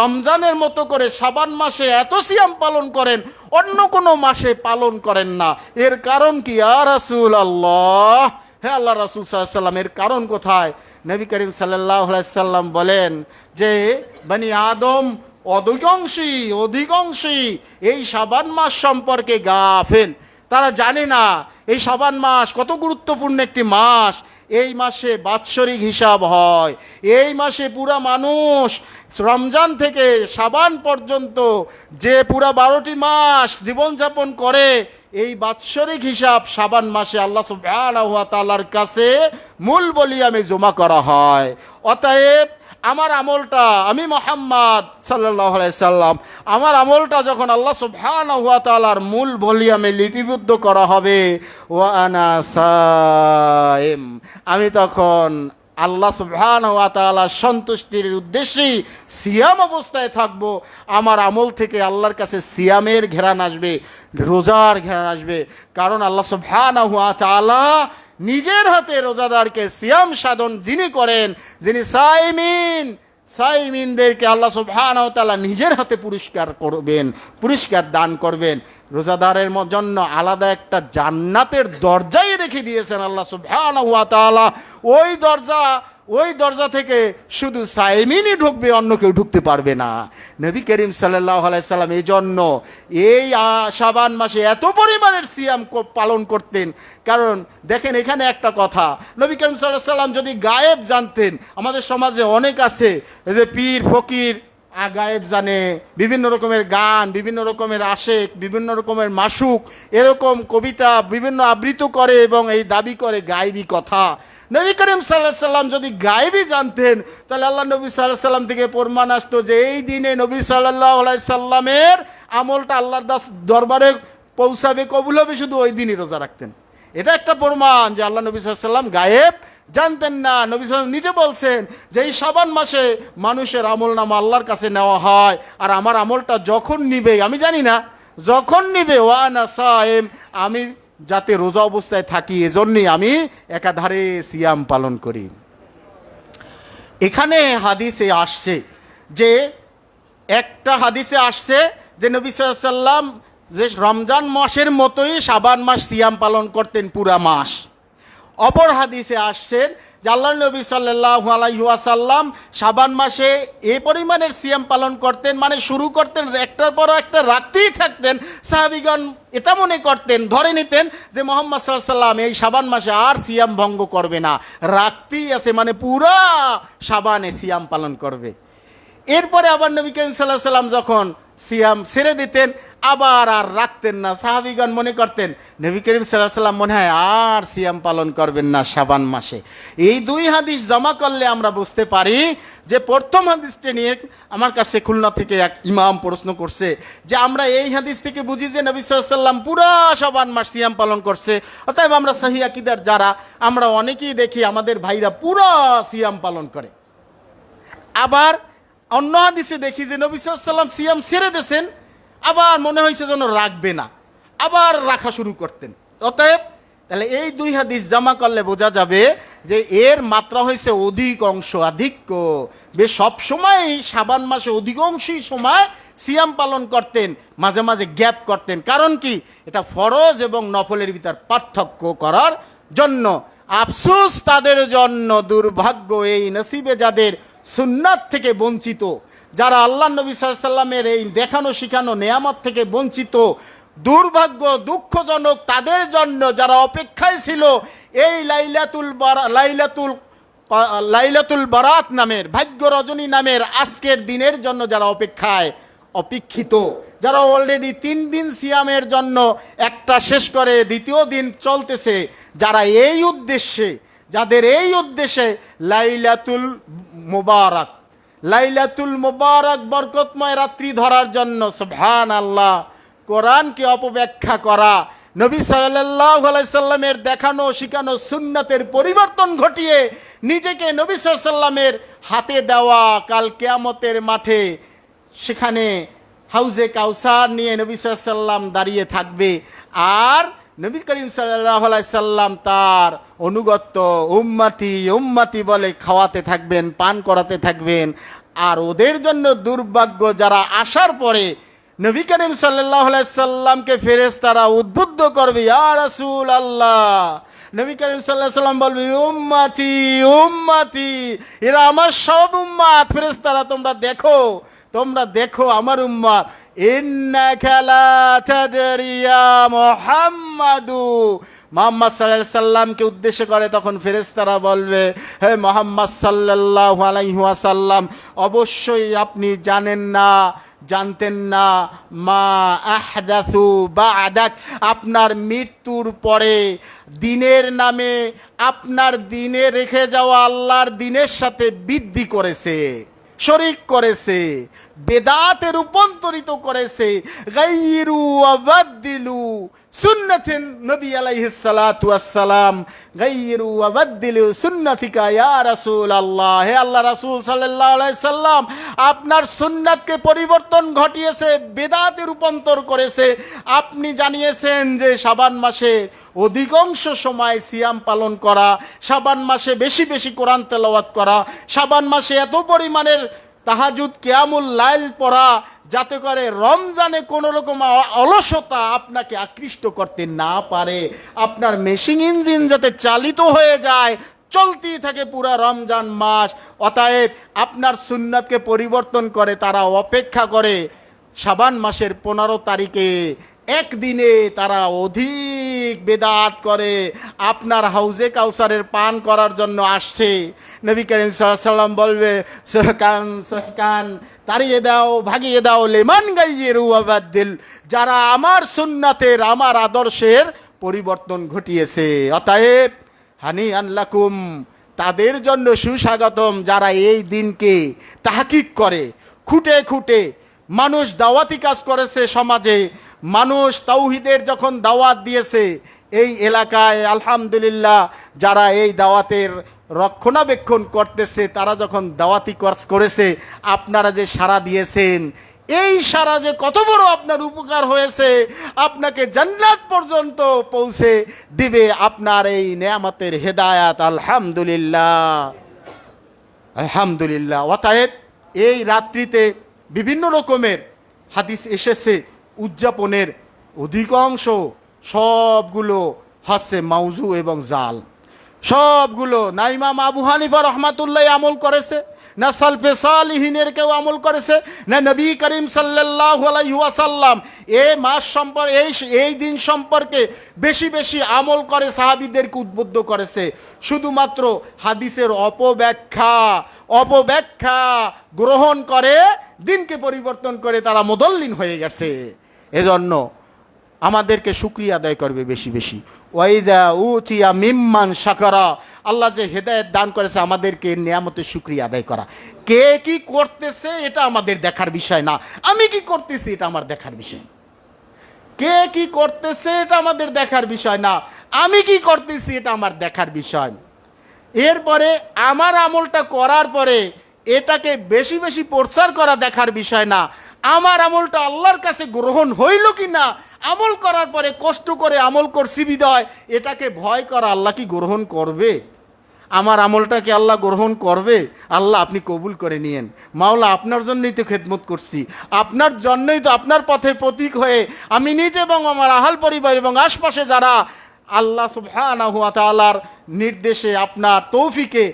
রমজানের মতো করে শাবান মাসে এত সিয়াম পালন করেন, অন্য কোনো মাসে পালন করেন না, এর কারণ কি ইয়া রাসূলুল্লাহ? হে আল্লাহ রাসূল সাল্লাল্লাহু আলাইহি সাল্লাম, এর কারণ কোথায়? নবী করিম সাল্লাল্লাহু আলাইহি সাল্লাম বলেন যে বনি আদম অধিকাংশই এই শাবান মাস সম্পর্কে গাফেল। তারা জানে না এই শাবান মাস কত গুরুত্বপূর্ণ একটি মাস। এই মাসে বাৎসরিক হিসাব হয়। এই মাসে পুরা মানুষ রমজান থেকে শাবান পর্যন্ত যে পুরা 12টি মাস জীবনযাপন করে, এই বাৎসরিক হিসাব শাবান মাসে আল্লাহ সুবহানাহু ওয়া তাআলার কাছে মূল বলিয়ামে জমা করা হয়। অতএব আমার আমলটা, আমি মুহাম্মদ সাল্লাল্লাহু আলাইহি সাল্লাম, আমার আমলটা যখন আল্লাহ সুবহানাহু ওয়া তাআলার মূল ভলিউমে লিপিবদ্ধ করা হবে, ওয়া আনা সাইম, আমি তখন আল্লাহ সুবহানাহু ওয়া তাআলার সন্তুষ্টির উদ্দেশ্যেই সিয়াম অবস্থায় থাকব। আমার আমল থেকে আল্লাহর কাছে সিয়ামের ঘেরান আসবে, রোজার ঘেরান আসবে। কারণ আল্লাহ সুবহানাহু ওয়া তাআলা নিজের হাতে রোজাদারকে সিয়াম সাধন যিনি করেন, যিনি সাইমিনদেরকে আল্লাহ সুবহানাহু ওয়া তাআলা নিজের হাতে পুরস্কার করবেন, পুরস্কার দান করবেন। রোজাদারের জন্য আলাদা একটা জান্নাতের দরজাই রেখে দিয়েছেন আল্লাহ সুবহানাহু ওয়া তাআলা। ওই দরজা থেকে শুধু সাইমিনই ঢুকবে, অন্য কেউ ঢুকতে পারবে না। নবী করিম সাল্লাল্লাহু আলাইহি সাল্লাম এই জন্য এই শাবান মাসে এত পরিমাণের সিয়াম পালন করতেন। কারণ দেখেন এখানে একটা কথা, নবী করিম সাল্লাল্লাহু আলাইহি সাল্লাম যদি গায়েব জানতেন, আমাদের সমাজে অনেক আছে যে পীর ফকির গায়েব জানে, বিভিন্ন রকমের গান, বিভিন্ন রকমের আশেক, বিভিন্ন রকমের মাসুক, এরকম কবিতা বিভিন্ন আবৃত্তি করে এবং এই দাবি করে গায়েবী কথা। নবী করিম সাল্লাল্লাহু আলাইহি সাল্লাম যদি গায়েবী জানতেন, তাহলে আল্লাহ নবী সাল্লাল্লাহু আলাইহি সাল্লাম থেকে প্রমাণ আসতো যে এই দিনে নবী সাল্লাল্লাহু আলাইহি সাল্লামের আমলটা আল্লাহর দরবারে পৌঁছাবে, কবুল হবে, শুধু ওই দিনই রোজা রাখতেন। এটা একটা প্রমাণ যে আল্লাহ নবী সাল্লাল্লাহু আলাইহি সাল্লাম গায়েব জানতেন না। নবী সাল্লাল্লাহু আলাইহি সাল্লাম নিজে বলছেন যে এই শাবান মাসে মানুষের আমল নামা আল্লাহর কাছে নেওয়া হয়, আর আমার আমলটা যখন নিবে আমি জানি না, যখন নিবে ওয়ানা সায়েম, আমি যাতে রোজা অবস্থায় থাকি এজন্যই আমি একাধারে সিয়াম পালন করি। এখানে হাদিসে আসছে যে একটা হাদিসে আসছে যে নবী সাল্লাল্লাহু আলাইহি সাল্লাম যে রমজান মাসের মতোই শাবান মাস সিয়াম পালন করতেন পুরা মাস। অপর হাদিসে আসছেন যে আল্লাহ নবী সাল্লাল্লাহু আলাইহি ওয়াসাল্লাম শাবান মাসে এই পরিমাণের সিয়াম পালন করতেন, মানে শুরু করতেন একটার পর একটা রাখতেই থাকতেন। সাহাবীগণ এটা মনে করতেন, ধরে নিতেন যে মুহাম্মদ সাল্লাল্লাহু আলাইহি ওয়াসাল্লাম এই শাবান মাসে আর সিয়াম ভঙ্গ করবে না, রাখতেই আছে, মানে পুরা শাবানে সিয়াম পালন করবে। এরপরে আবার নবী করিম সাল্লাল্লাহু আলাইহি ওয়াসাল্লাম যখন সিয়াম ছেড়ে দিতেন আবার আর রাখতেন না, সাহাবীগণ মনে করতেন নবী করিম সাল্লাল্লাহু আলাইহি ওয়াসাল্লাম মনে হয় আর সিয়াম পালন করবেন না শাবান মাসে। এই দুই হাদিস জমা করলে আমরা বুঝতে পারি যে প্রথম হাদিসটা নিয়ে আমার কাছে খুলনা থেকে এক ইমাম প্রশ্ন করছে যে আমরা এই হাদিস থেকে বুঝি যে নবী সাল্লাল্লাহু আলাইহি ওয়াসাল্লাম পুরা শাবান মাস সিয়াম পালন করছে, অতএব আমরা সহিহ আকীদার যারা আমরা অনেকেই দেখি আমাদের ভাইরা পুরা সিয়াম পালন করে। আবার অন্য হাদিসে দেখি যে নবী সাল্লাল্লাহু আলাইহি ওয়াসাল্লাম সিয়াম ছেড়ে দিয়েছেন, আবার মনে হয়েছে যেন রাখবে না, আবার রাখা শুরু করতেন। অতএব তাহলে এই দুই হাদিস জমা করলে বোঝা যাবে যে এর মাত্রা হয়েছে অধিক অংশ, আধিক্য। বেশ সবসময় শাবান মাসে অধিকাংশই সময় সিয়াম পালন করতেন, মাঝে মাঝে গ্যাপ করতেন। কারণ কি? এটা ফরজ এবং নফলের ভিতর পার্থক্য করার জন্য। আফসোস তাদের জন্য, দুর্ভাগ্য এই নসিবে যাদের সুন্নাত থেকে বঞ্চিত, যারা আল্লাহ নবী সাল্লাল্লাহু আলাইহি ওয়াসাল্লামের এই দেখানো শিখানো নেয়ামত থেকে বঞ্চিত, দুর্ভাগ্য, দুঃখজনক তাদের জন্য যারা অপেক্ষায় ছিল এই লাইলাতুল বারাত নামের, ভাগ্য রজনী নামের আজকের দিনের জন্য যারা অপেক্ষিত, যারা অলরেডি 3 দিন সিয়ামের জন্য একটা শেষ করে দ্বিতীয় দিন চলতেছে, যারা এই উদ্দেশ্যে, যাদের এই উদ্দেশ্যে লাইলাতুল মুবারক বরকতময় রাত্রি ধরার জন্য সুবহানাল্লাহ কোরআনকে অপব্যাখ্যা করা, নবী সাল্লাল্লাহু আলাইহি সাল্লামের দেখানো শিখানো সুন্নাতের পরিবর্তন ঘটিয়ে নিজেকে নবী সাল্লাল্লাহু আলাইহি সাল্লামের হাতে দেওয়া, কাল কিয়ামতের মাঠে সেখানে হাউজে কাউসার নিয়ে নবী সাল্লাল্লাহু আলাইহি সাল্লাম দাঁড়িয়ে থাকবে, আর নবী করিম সাল্লাল্লাহু আলাইহি সাল্লাম তার অনুগত উম্মতি বলে খাওয়াতে থাকবেন, পান করাতে থাকবেন। আর ওদের জন্য দুর্ভাগ্য, যারা আসার পরে নবী করিম সাল্লাল্লাহু আলাইহি সাল্লামকে ফেরেশতারা উদ্বুদ্ধ করবে, ইয়া রাসূলুল্লাহ, নবী করিম সাল্লাল্লাহু আলাইহি সাল্লাম বলবে উম্মতি, এরা আমার সব উম্মত। ফেরেশতারা তোমরা দেখো আমার উম্মত। ইন্নাকা লা তাদরি ইয়া মুহাম্মাদু, মুহাম্মদ সাল্লাল্লাহু আলাইহি সাল্লামকে উদ্দেশ্য করে তখন ফেরেশতারা বলবে, হে মুহাম্মদ সাল্লাল্লাহু আলাইহি ওয়াসাল্লাম, অবশ্যই আপনি জানতেন না মা আহদাসু বা'দাক, আপনার মৃত্যুর পরে দিনের নামে আপনার দিনে রেখে যাওয়া আল্লাহর দিনের সাথে বৃদ্ধি করেছে, শরীক করেছে, বেদাতে রূপান্তরিত করেছে। গায়রু ওয়া বাদদিলু সুন্নাতিন নবী আলাইহিস সালাতু ওয়াস সালাম, গায়রু ওয়া বাদদিলু সুন্নাতিকা ইয়া রাসূলুল্লাহ, হে আল্লাহ রাসূল সাল্লাল্লাহু আলাইহি সাল্লাম, আপনার সুন্নাতকে পরিবর্তন ঘটিয়েছে, বেদাতে রূপান্তর করেছে। আপনি জানিয়েছেন যে শাবান মাসে অধিকাংশ সময় সিয়াম পালন করা, শাবান মাসে বেশি বেশি কোরআন তেলাওয়াত করা, শাবান মাসে এত পরিমাণের তাহাজ্জুদ কিয়ামুল লাইল পড়া, যাতে করে রমজানে কোনো রকম অলসতা আপনাকে আকৃষ্ট করতে না পারে, আপনার মেশিন ইঞ্জিন যাতে চালিত হয়ে যায়, চলতেই থাকে পুরা রমজান মাস। অতএব আপনার সুন্নাতকে পরিবর্তন করে তারা অপেক্ষা করে শাবান মাসের 15 তারিখে একদিনে তারা অধিক বেদাত করে আপনার হাউজে কাউসারের পান করার জন্য আসছে। নবী করিম সাল্লাল্লাহু আলাইহি ওয়াসাল্লাম বলবে সহকান সহকান তাড়িয়ে দাও, ভাগিয়ে দাও, লেমান গাইয়েরু আবাদ্দিল, যারা আমার সুন্নাতের আমার আদর্শের পরিবর্তন ঘটিয়েছে। অতএব হানি আনলাকুম, তাদের জন্য সুস্বাগতম যারা এই দিনকে তাহকিক করে। খুঁটে খুঁটে মানুষ দাওয়াতি কাজ করেছে সমাজে, মানুষ তাওহীদের যখন দাওয়াত দিয়েছে এই এলাকায়, আলহামদুলিল্লাহ যারা এই দাওয়াতের রক্ষণাবেক্ষণ করতেছে তারা যখন দাওয়াতি কাজ করেছে, আপনারা যে সাড়া দিয়েছেন, এই সারা যে কত বড় আপনার উপকার হয়েছে, আপনাকে জান্নাত পর্যন্ত পৌঁছে দিবে আপনার এই নেয়ামতের হেদায়াত। আলহামদুলিল্লাহ আলহামদুলিল্লাহ। অতএব এই রাত্রিতে বিভিন্ন রকমের হাদিস এসেছে উদযাপনের, অধিকাংশ সবগুলো হচ্ছে মাউজু এবং জাল। সবগুলো না ইমাম আবু হানিফা রহমাতুল্লাহ আমল করেছে, না সালফে সালিহিনের কেউ আমল করেছে, না নবী করিম সাল্লাল্লাহু আলাইহি ওয়াসাল্লাম এই মাস সম্পর্কে এই দিন সম্পর্কে বেশি বেশি আমল করে সাহাবীদেরকে উদ্বুদ্ধ করেছে। শুধুমাত্র হাদিসের অপব্যাখ্যা গ্রহণ করে দিনকে পরিবর্তন করে তারা মুদল্লিন হয়ে গেছে। এজন্য আমাদেরকে শুকরিয়া আদায় করবে বেশি বেশি। ওয়াইদা উতিয়া মিম্মান শাকারা, আল্লাহ যে হেদায়েত দান করেছে আমাদেরকে নিয়ামতের শুকরিয়া আদায় করা। কে কি করতেছে এটা আমাদের দেখার বিষয় না, আমি কি করতেছি এটা আমার দেখার বিষয়। কে কি করতেছে এটা আমাদের দেখার বিষয় না, আমি কি করতেছি এটা আমার দেখার বিষয়। এরপরে আমার আমলটা করার পরে এটাকে বেশি বেশি প্রচার করা দেখার বিষয় না, আমার আমলটা আল্লাহর কাছে গ্রহণ হইল কি না, আমল করার পরে কষ্ট করে আমল করছি বিদায় এটাকে ভয় করা, আল্লাহ কি গ্রহণ করবে, আমার আমলটাকে আল্লাহ গ্রহণ করবে। আল্লাহ আপনি কবুল করে নিয়েন, মাওলা আপনার জন্যই তো খেদমত করছি, আপনার জন্যই তো, আপনার পথে প্রতীক হয়ে আমি নিজে এবং আমার আহাল পরিবার এবং আশপাশে যারা আল্লাহ সুবহানাহু ওয়া তাআলার নির্দেশে আপনার তৌফিকে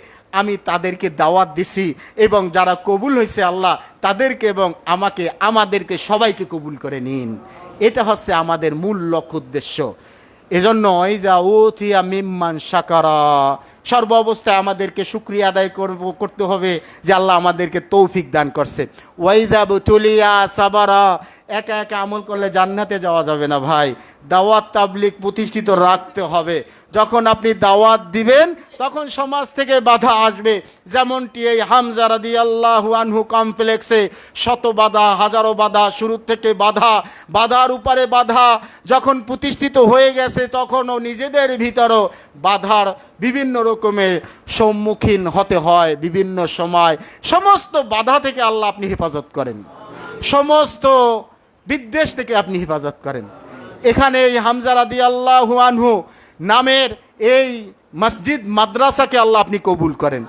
আমি তাদেরকে দাওয়াত দিছি, এবং যারা কবুল হয়েছে আল্লাহ তাদেরকে এবং আমাদেরকে সবাইকে কবুল করে নিন। এটা হচ্ছে আমাদের মূল লক্ষ্য উদ্দেশ্য। এজন্য ওয়াইজা উতিয়া মিম্মান শাকারা, সর্ব অবস্থায় আমাদেরকে শুকরিয়া আদায় করতে হবে যে আল্লাহ আমাদেরকে তৌফিক দান করছে। ওয়াইজা বুতুলিয়া সাবারা, একা একা আমল করলে জান্নাতে যাওয়া যাবে না ভাই, দাওয়াত তাবলিগ প্রতিষ্ঠিত রাখতে হবে। যখন আপনি দাওয়াত দিবেন তখন সমাজ থেকে বাধা আসবে, যেমনটি এই হামজা রাদিয়াল্লাহু আনহু কমপ্লেক্সে শত বাধা, হাজারো বাধা, শুরু থেকে বাধার উপরে বাধা যখন প্রতিষ্ঠিত হয়ে গেছে তখনও নিজেদের ভিতরও বাধার বিভিন্ন রকমের সম্মুখীন হতে হয় বিভিন্ন সময়। সমস্ত বাধা থেকে আল্লাহ আপনি হেফাজত করেন, সমস্ত বিদ্বেষ থেকে আপনি হেফাজত করেন। এখানে এই হামজা রাদিয়াল্লাহু আনহু নামের এই মসজিদ মাদ্রাসাকে আল্লাহ আপনি কবুল করেন।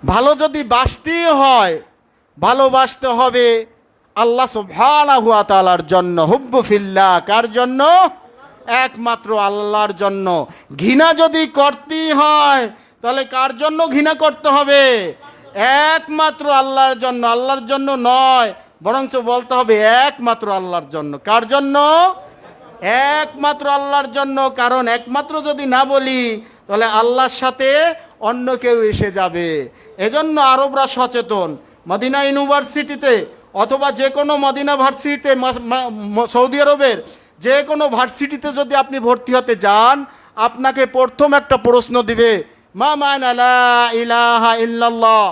ভালো যদি বাসতে হয়, ভালোবাসতে হবে আল্লাহ সুবহানাহু ওয়া তাআলার জন্য। হুব্বু ফিল্লাহ, কার জন্য? একমাত্র আল্লাহর জন্য। ঘৃণা যদি করতে হয় তাহলে কার জন্য ঘৃণা করতে হবে? একমাত্র আল্লাহর জন্য, আল্লাহর জন্য নয়, বরঞ্চ বলতে হবে একমাত্র আল্লাহর জন্য। কার জন্য? একমাত্র আল্লাহর জন্য। কারণ একমাত্র যদি না বলি তাহলে আল্লাহর সাথে অন্য কেউ এসে যাবে। এজন্য আরবরা সচেতন। মদিনা ইউনিভার্সিটিতে অথবা যে কোনো মদিনা ভার্সিটিতে, সৌদি আরবের যে কোনো ভার্সিটিতে যদি আপনি ভর্তি হতে যান, আপনাকে প্রথম একটা প্রশ্ন দিবে, মা মানা লা ইলাহা ইল্লাল্লাহ।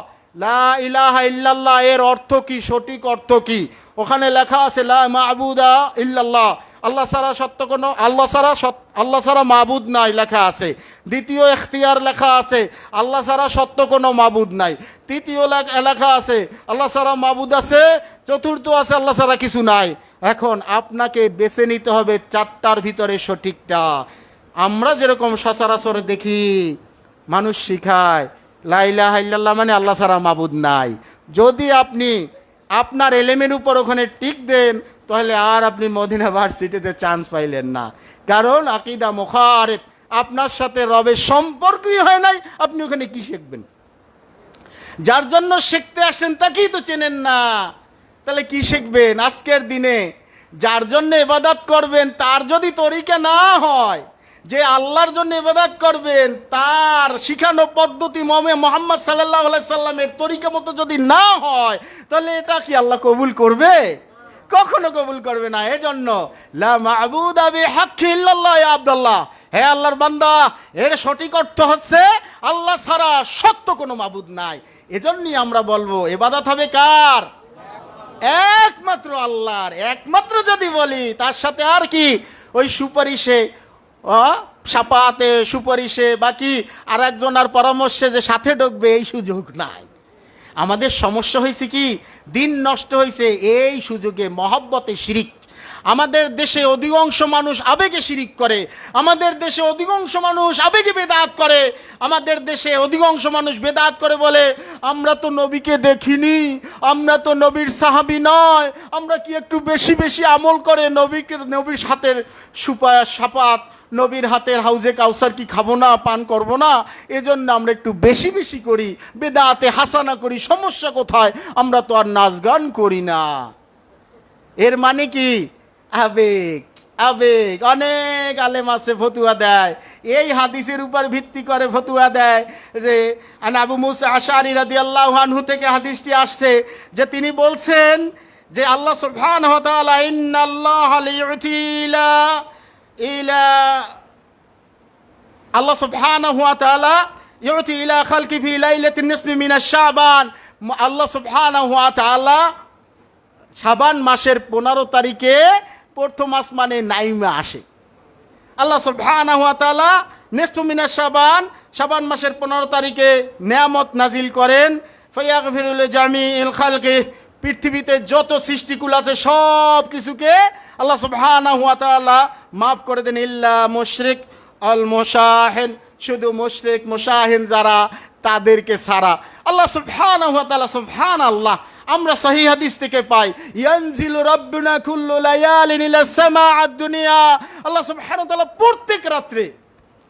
লা ইলাহা ইল্লাল্লাহ এর অর্থ কি, সঠিক অর্থ কি? ওখানে লেখা আছে লা মা'বুদা ইল্লাল্লাহ, আল্লাহ ছাড়া সত্য কোনো, আল্লাহ ছাড়া মাবুদ নাই লেখা আছে। দ্বিতীয় এখতিয়ার লেখা আছে আল্লাহ ছাড়া সত্য কোনো মাবুদ নাই। তৃতীয় লেখা আছে আল্লাহ ছাড়া মাবুদ আছে। চতুর্থ আছে আল্লাহ ছাড়া কিছু নাই। এখন আপনাকে বেছে নিতে হবে চারটার ভিতরে সঠিকটা। আমরা যেরকম সচরাচর দেখি মানুষ শিখায় লা ইলাহা ইল্লাল্লাহ মানে আল্লাহ ছাড়া মাবুদ নাই। যদি আপনি আপনার এলেমের উপর ওখানে টিক দেন তাহলে আর আপনি মদিনা ভার্সিটিতে চান্স পাইলেন না। কারণ আকীদা মুখারিফ, আপনার সাথে রবের সম্পর্কই হয় নাই, আপনি ওখানে কি শিখবেন? যার জন্য শিখতে আসেন তাকেই তো চেনেন না, তাহলে কি শিখবেন? আজকের দিনে যার জন্য ইবাদত করবেন তার যদি তরিকা না হয়, যে আল্লাহর জন্য ইবাদত করবেন তার শিখানো পদ্ধতি মুহাম্মদ সাল্লাল্লাহু আলাইহি সাল্লামের তরিকা মতো যদি না হয়, তাহলে এটা কি আল্লাহ কবুল করবে? কখনো কবুল করবে না। এজন্য লা মা'বুদা বিহাক্কি ইল্লাল্লাহ ইয়া আব্দুল্লাহ, হে আল্লাহর বান্দা, এর সঠিক অর্থ হচ্ছে আল্লাহ ছাড়া সত্য কোনো মাবুদ নাই। এজন্যই আমরা বলবো ইবাদত হবে কার? একমাত্র আল্লাহর। একমাত্র যদি বলি তার সাথে আর কি ওই সুপারিশে, সাপাতে সুপারিশে বাকি আর একজনের পরামর্শে যে সাথে ঢুকবে এই সুযোগ নাই। আমাদের সমস্যা হয়েছে কি, দিন নষ্ট হয়েছে এই সুযোগে মহব্বতে শিরিক। আমাদের দেশে অধিকাংশ মানুষ আবেগে শিরিক করে, আমাদের দেশে অধিকাংশ মানুষ আবেগে বেদাত করে, আমাদের দেশে অধিকাংশ মানুষ বেদাত করে বলে আমরা তো নবীকে দেখিনি, আমরা তো নবীর সাহাবী নয়, আমরা কি একটু বেশি বেশি আমল করে নবীর হাতের সাপাত, নবীর হাতের হাউজে কাউসার কি খাবো না, পান করবো না, এজন্য আমরা একটু বেশি বেশি করি, বেদাতে হাসানা করি। সমস্যা কোথায়? আমরা তো আর নাচ গান করি না। এর মানে কি? আবেগ। আবেগ। অনেক আলেম আছে ফতুয়া দেয়, এই হাদিসের উপর ভিত্তি করে ফতুয়া দেয় যে আবু মুসা আশআরী রাদিয়াল্লাহু আনহু থেকে হাদিসটি আসছে যে তিনি বলছেন যে আল্লাহ সুবহানাহু ওয়া তাআলা ইন্নাল্লাহা লিইউতি আল্লাহ সুবহানাহু ওয়া তাআলা ইউতি ইলা খালকি ফি লাইলাতিন নিসফি মিনাশ শাবান। আল্লাহ সুবহানাহু ওয়া তাআলা শাবান মাসের 15 তারিখে প্রথম আসমানে নাইমে আসে। আল্লাহ সুবহানাহু ওয়া তাআলা নিসফু মিনাশ শাবান, শাবান মাসের 15 তারিখে নিয়ামত নাজিল করেন। ফায়াগফিরু লিজামিল খালকি, পৃথিবীতে যত সৃষ্টিকুল আছে সব কিছুকে আল্লাহ সুবহানাহু ওয়া তাআলা মাফ করে দেন। ইল্লা মুশরিক আল মুশাহিন, শুধু মুশরিক মুশাহিন যারা তাদেরকে ছাড়া। আল্লাহ সুবহানাহু ওয়া তাআলা, সুবহানাল্লাহ, আমরা সহিহ হাদিস থেকে পাই ইয়ানজিলু রাব্বুনা কুল্লু লায়ালিন ইলা সামাআদ দুনিয়া। আল্লাহ সুবহানাহু ওয়া তাআলা প্রত্যেক রাত্রে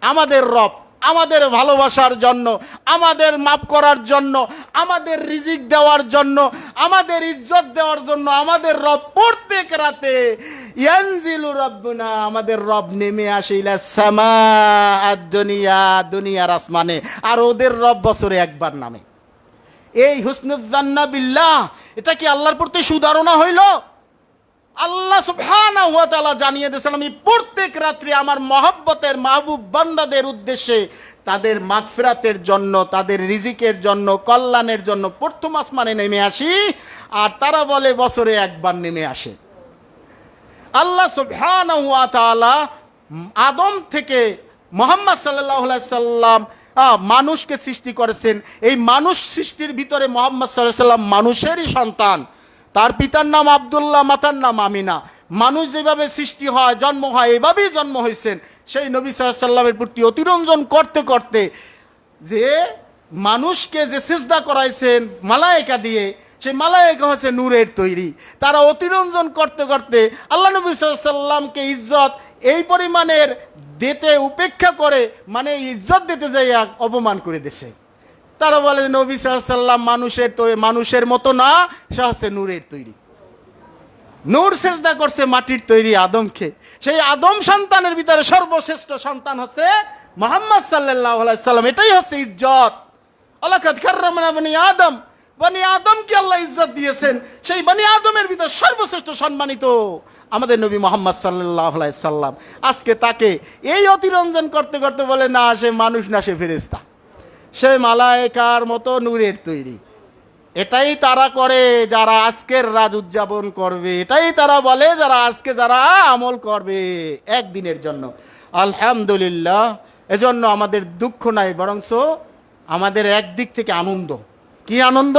আমাদের রব, আমাদের ভালোবাসার জন্য, আমাদের মাফ করার জন্য, আমাদের রিজিক দেওয়ার জন্য, আমাদের ইজ্জত দেওয়ার জন্য আমাদের রব প্রত্যেক রাতে ইয়ানজিলু রাব্বুনা, আমাদের রব নেমে আসে ইলা সামাআদ দুনিয়া, দুনিয়ার আসমানে। আর ওদের রব বছরে একবার নামে। এই হুসনুল জান্না বিল্লাহ, এটা কি আল্লাহর প্রতি সুধারণা হইল? আল্লাহ সুবহানাহু ওয়া তাআলা জানিয়ে দিয়েছেন আমি প্রত্যেক রাত্রি আমার মহব্বতের মাহবুব বান্দাদের উদ্দেশ্যে তাদের মাগফিরাতের জন্য, তাদের রিজিকের জন্য, কল্যাণের জন্য প্রথম আসমানে নেমে আসি। আর তারা বলে বছরে একবার নেমে আসে। আল্লাহ সুবহানাহু ওয়া তাআলা আদম থেকে মুহাম্মদ সাল্লাল্লাহু আলাইহি সাল্লাম মানুষকে সৃষ্টি করেছেন। এই মানুষ সৃষ্টির ভিতরে মুহাম্মদ সাল্লাল্লাহু আলাইহি সাল্লাম মানুষেরই সন্তান। তার পিতার নাম আব্দুল্লাহ, মাতার নাম আমিনা। মানুষ যেভাবে সৃষ্টি হয়, জন্ম হয়, এভাবেই জন্ম হয়েছেন। সেই নবী সাল্লাল্লাহু আলাইহি সাল্লামের প্রতি অতিরঞ্জন করতে করতে যে মানুষকে যে সিজদা করাইছেন মালায়েকা দিয়ে, সেই মালায়েকা হচ্ছে নূরের তৈরি। তারা অতিরঞ্জন করতে করতে আল্লাহ নবী সাল্লাল্লাহু আলাইহি সাল্লামকে ইজ্জত এই পরিমাণের দিতে উপেক্ষা করে, মানে ইজ্জত দিতে যাই অপমান করে দিয়েছে। তারা বলে নবী সাল্লাল্লাহু আলাইহি সাল্লাম মানুষের মতো না, সে হচ্ছে নূরের তৈরি। নূর সিজদা করছে মাটির তৈরি আদমকে। সেই আদম সন্তানের ভিতরে সর্বশ্রেষ্ঠ সন্তান হচ্ছে মুহাম্মদ সাল্লাল্লাহু আলাইহি সাল্লাম। এটাই হচ্ছে ইজ্জত। ওয়ালাকাদ কাররামনা বনি আদম, বনি আদমকে আল্লাহ ইজ্জত দিয়েছেন। সেই বনি আদমের ভিতর সর্বশ্রেষ্ঠ সম্মানিত আমাদের নবী মুহাম্মদ সাল্লাল্লাহু আলাইহি সাল্লাম। আজকে তাকে এই অতিরঞ্জন করতে করতে বলে না, সে মানুষ না, সে ফেরেশতা, সে মালায়েকার মতো নূরের তৈরি। এটাই তারা করে যারা আজকের রাত উদযাপন করবে, এটাই তারা বলে যারা আজকে যারা আমল করবে একদিনের জন্য। আলহামদুলিল্লাহ, এজন্য আমাদের দুঃখ নাই, বরঞ্চ আমাদের একদিক থেকে আনন্দ। কি আনন্দ?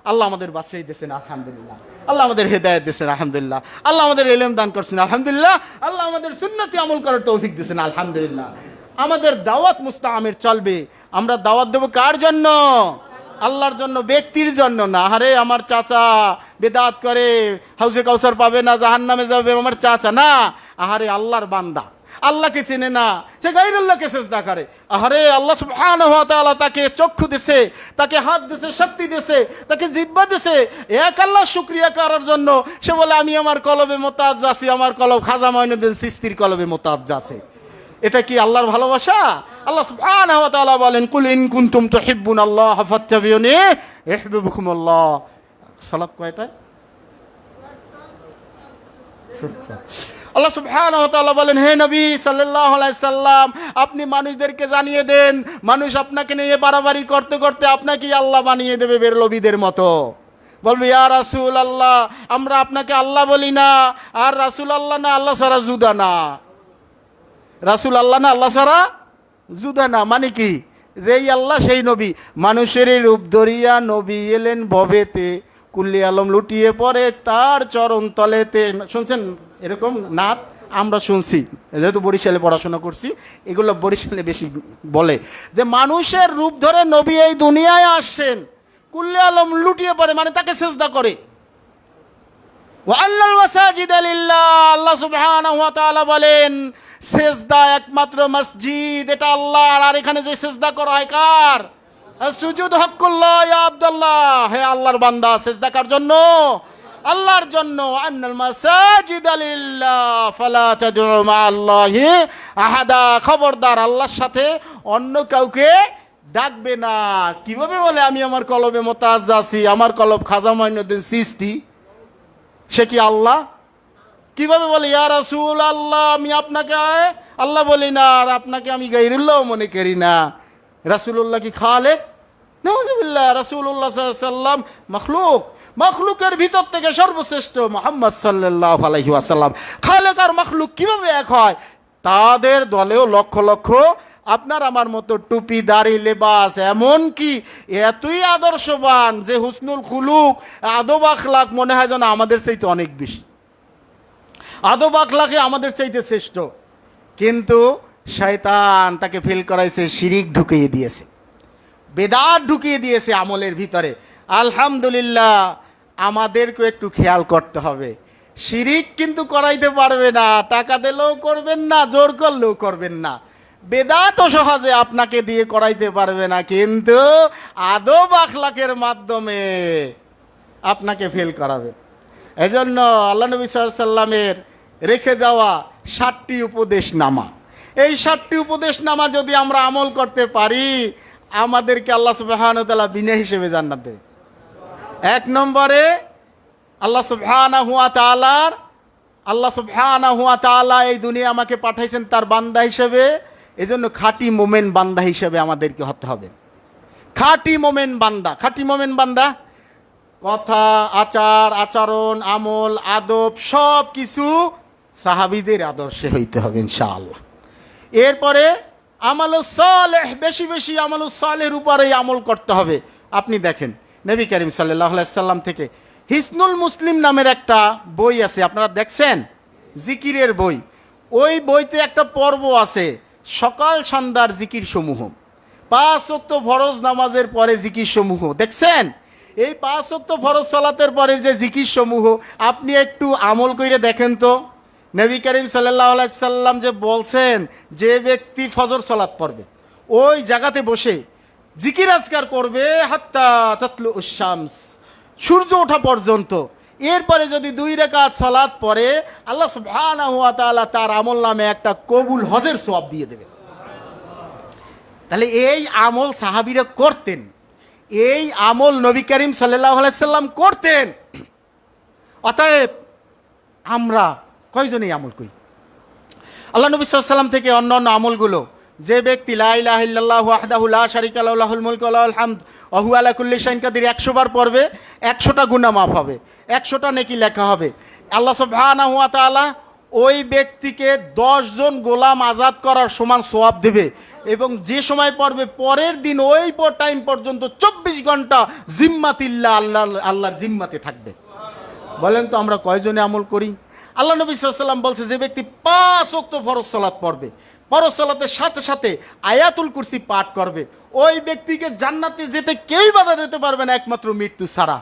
আল্লাহ আমাদের বাঁচিয়ে দিয়েছেন, আলহামদুলিল্লাহ। আল্লাহ আমাদের হেদায়েত দিয়েছেন, আলহামদুলিল্লাহ। আল্লাহ আমাদের ইলম দান করছেন, আলহামদুলিল্লাহ। আল্লাহ আমাদের সুন্নতি আমল করার তৌফিক দিয়েছেন, আলহামদুলিল্লাহ। আমাদের দাওয়াত মুস্তামির চলবে। আমরা দাওয়াত দেবো কার জন্য? আল্লাহর জন্য, ব্যক্তির জন্য না। আরে আমার চাচা বেদাত করে, হাউজে কাউসার পাবে না, জাহান্নামে যাবে আমার চাচা, না। আহারে আল্লাহর বান্দা, আল্লাহকে চেনে না, সে গায়রুল্লাহকে সিজদা করে। আরে আল্লাহ সুবহানাহু ওয়া তাআলা তাকে চক্ষু দিয়েছে, তাকে হাত দিয়েছে, শক্তি দিয়েছে, তাকে জিহ্বা দিয়েছে এক আল্লাহর শুকরিয়া করার জন্য। সে বলে আমি আমার কলবে মুতাজ আছি, আমার কলব খাজা মঈনুদ্দিন চিশতির কলবে মুতাজ আছে। এটা কি আল্লাহর ভালোবাসা? আল্লাহ সুবহানাহু ওয়া তাআলা বলেন, কুল ইন কুনতুম তুহিব্বুনাল্লাহ ফাত্তাবিউনি ইউহিব্বুকুমুল্লাহ। সালাত কয়টা? আল্লাহ সুবহানাহু ওয়া তাআলা বলেন, হে নবী সাল্লাল্লাহু আলাইহি সাল্লাম, আপনি মানুষদেরকে জানিয়ে দেন, মানুষ আপনাকে নিয়ে বাড়াবাড়ি করতে করতে আপনাকে আল্লাহ বানিয়ে দেবে বেরলবিদের মতো। বলবে ইয়া রাসূল আল্লাহ, আমরা আপনাকে আল্লাহ বলি না, আর রাসূল আল্লাহ না, আল্লাহ ছাড়া জুদা না। রাসূল আল্লাহ না, আল্লাহ ছাড়া জুদা না, মানে কি? যেই আল্লাহ সেই নবী। মানুষের রূপ ধরিয়া নবী এলেন ভবেতে, কুল্লি আলম লুটিয়ে পড়ে তার চরণ তলেতে। শুনছেন এরকম নাত? আমরা শুনছি, যেহেতু বরিশালে পড়াশোনা করছি, এগুলো বরিশালে বেশি বলে যে মানুষের রূপ ধরে নবী এই দুনিয়ায় আসছেন, কুল্লি আলম লুটিয়ে পড়ে, মানে তাকে সিজদা করে। ওয়া আন্নাল মাসাজিদা লিল্লাহ, আল্লাহ সুবহানাহু ওয়া তাআলা বলেন সিজদা একমাত্র মসজিদ, এটা আল্লাহর। আর এখানে যে সিজদা করা হয় কার? সুজুদ হক্কুল্লাহ ইয়া আব্দুল্লাহ, হে আল্লাহর বান্দা, সিজদা কার জন্য? আল্লাহর জন্য। আন্নাল মাসাজিদা লিল্লাহ ফালা তাদউ মাআল্লাহি আহাদা, খবরদার আল্লাহর সাথে অন্য কাউকে ডাকবে না। কিভাবে বলে আমি আমার কলবে মুতাজ আছি, আমার কলব খাজা মঈনুদ্দিন চিশতি, সে কি আল্লাহ? কিভাবে বলে ইয়া রাসূল আল্লাহ, আমি আপনাকে আল্লাহ বলি না, আর আপনাকে আমি গায়রুল্লাহ মনে করি না। রাসূলুল্লাহ কি খালেক? নাউযুবিল্লাহ। রাসূলুল্লাহ সাল্লাল্লাহু আলাইহি ওয়াসাল্লাম মাখলুক, মাখলুকের ভিতর থেকে সর্বশ্রেষ্ঠ মুহাম্মদ সাল্লাল্লাহু আলাইহি ওয়াসাল্লাম। খালেক আর মাখলুক কিভাবে এক হয়? তাদের দলেও লক্ষ লক্ষ আপনার আমার মতো টুপি দাড়ি লেবাস, এমন কি এতই আদর্শবান যে হুসনুল খুলুক আদব আখলাক মনে হয় যেন আমাদের চাইতে অনেক বেশি, আদব আখলাকে আমাদের চাইতে শ্রেষ্ঠ। কিন্তু শয়তান তাকে ফেল করাইছে, শিরিক ঢুকিয়ে দিয়েছে, বেদাত ঢুকিয়ে দিয়েছে আমলের ভিতরে। আলহামদুলিল্লাহ, আমাদেরকে একটু খেয়াল করতে হবে। শিরিক কিন্তু করাইতে পারবে না, টাকা দিলেও করবেন না, জোর করলেও করবেন না। বেদাতও সহজে আপনাকে দিয়ে করাইতে পারবে না, কিন্তু আদব আখলাকের মাধ্যমে আপনাকে ফেল করাবে। এজন্য আল্লাহ নবী সাল্লাল্লাহু আলাইহি সাল্লামের রেখে যাওয়া 7টি উপদেশনামা, এই 7টি উপদেশনামা যদি আমরা আমল করতে পারি, আমাদেরকে আল্লাহ সুবহানাহু ওয়া তাআলা বিনা হিসেবে জান্নাত দেবে। 1 নম্বরে আল্লাহ সুবহানাহু ওয়া তাআলা এই দুনিয়া আমাকে পাঠাইছেন তার বান্দা হিসেবে, এজন্য খাঁটি মোমেন বান্দা হিসেবে আমাদেরকে হতে হবে। খাঁটি মোমেন বান্দা, খাঁটি মোমেন বান্দা কথা, আচার, আচরণ, আমল, আদব সব কিছু সাহাবীদের আদর্শে হইতে হবে ইনশাআল্লাহ। এরপরে আমালুস সালেহ, বেশি বেশি আমালুস সালেহের উপরেই আমল করতে হবে। আপনি দেখেন নবী করিম সাল্লাল্লাহু আলাইহি সাল্লাম থেকে হিসনুল মুসলিম নামের একটা বই আছে, আপনারা দেখছেন? জিকিরের বই। ওই বইতে একটা পর্ব আছে সকাল সন্ধ্যার জিকির সমূহ, 5 ওয়াক্ত ফরজ নামাজের পরে জিকির সমূহ। দেখছেন? এই 5 ওয়াক্ত ফরজ সালাতের পরে যে জিকির সমূহ, আপনি একটু আমল করে দেখেন তো। নবী করিম সাল্লাল্লাহু আলাইহি সাল্লাম যে বলছেন, যে ব্যক্তি ফজর সালাত পড়বে ওই জায়গাতে বসে জিকির আজকার করবে হাত্তা তাতলুউশ শামস, সূর্য ওঠা পর্যন্ত, এরপরে যদি 2 রাকাত সালাত পড়ে, আল্লাহ সুবহানাহু ওয়া তাআলা তার আমল নামে একটা কবুল হজের সওয়াব দিয়ে দেবে। তাহলে এই আমল সাহাবীরা করতেন, এই আমল নবী করিম সাল্লাল্লাহু আলাইহি সাল্লাম করতেন। অতএব আমরা কয়জন এই আমল করি? আল্লাহ নবী সাল্লাল্লাহু আলাইহি সাল্লাম থেকে অন্যান্য আমলগুলো, যে ব্যক্তি লা ইলাহা ইল্লাল্লাহু ওয়াহদাহু লা শারীকা লাহু লাহুল মুলকু ওয়া লাহুল হামদ ওয়া হুয়া আলা কুল্লি শাইইন কাদির 100 বার পড়বে, 100টা গুনাহ মাফ হবে, 100টা নেকি লেখা হবে। আল্লাহ সুবহানাহু ওয়া তাআলা ওই ব্যক্তিকে 10 জন গোলাম আজাদ করার সমান সওয়াব দেবে, এবং যে সময় পড়বে পরের দিন ওই টাইম পর্যন্ত 24 ঘন্টা জিম্মাতিল্লাহ, আল্লাহর জিম্মাতে থাকবে। বলেন তো আমরা কয়জনে আমল করি? আল্লাহ নবী সাল্লাল্লাহু আলাইহি সাল্লাম বলছে, যে ব্যক্তি 5 ওয়াক্ত ফরজ সালাত পড়বে, ফরজ সালাতের সাথে সাথে আয়াতুল কুরসি পাঠ করবে, ওই ব্যক্তিকে জান্নাতে যেতে কেউই বাধা দিতে পারবে না একমাত্র মৃত্যু ছাড়া।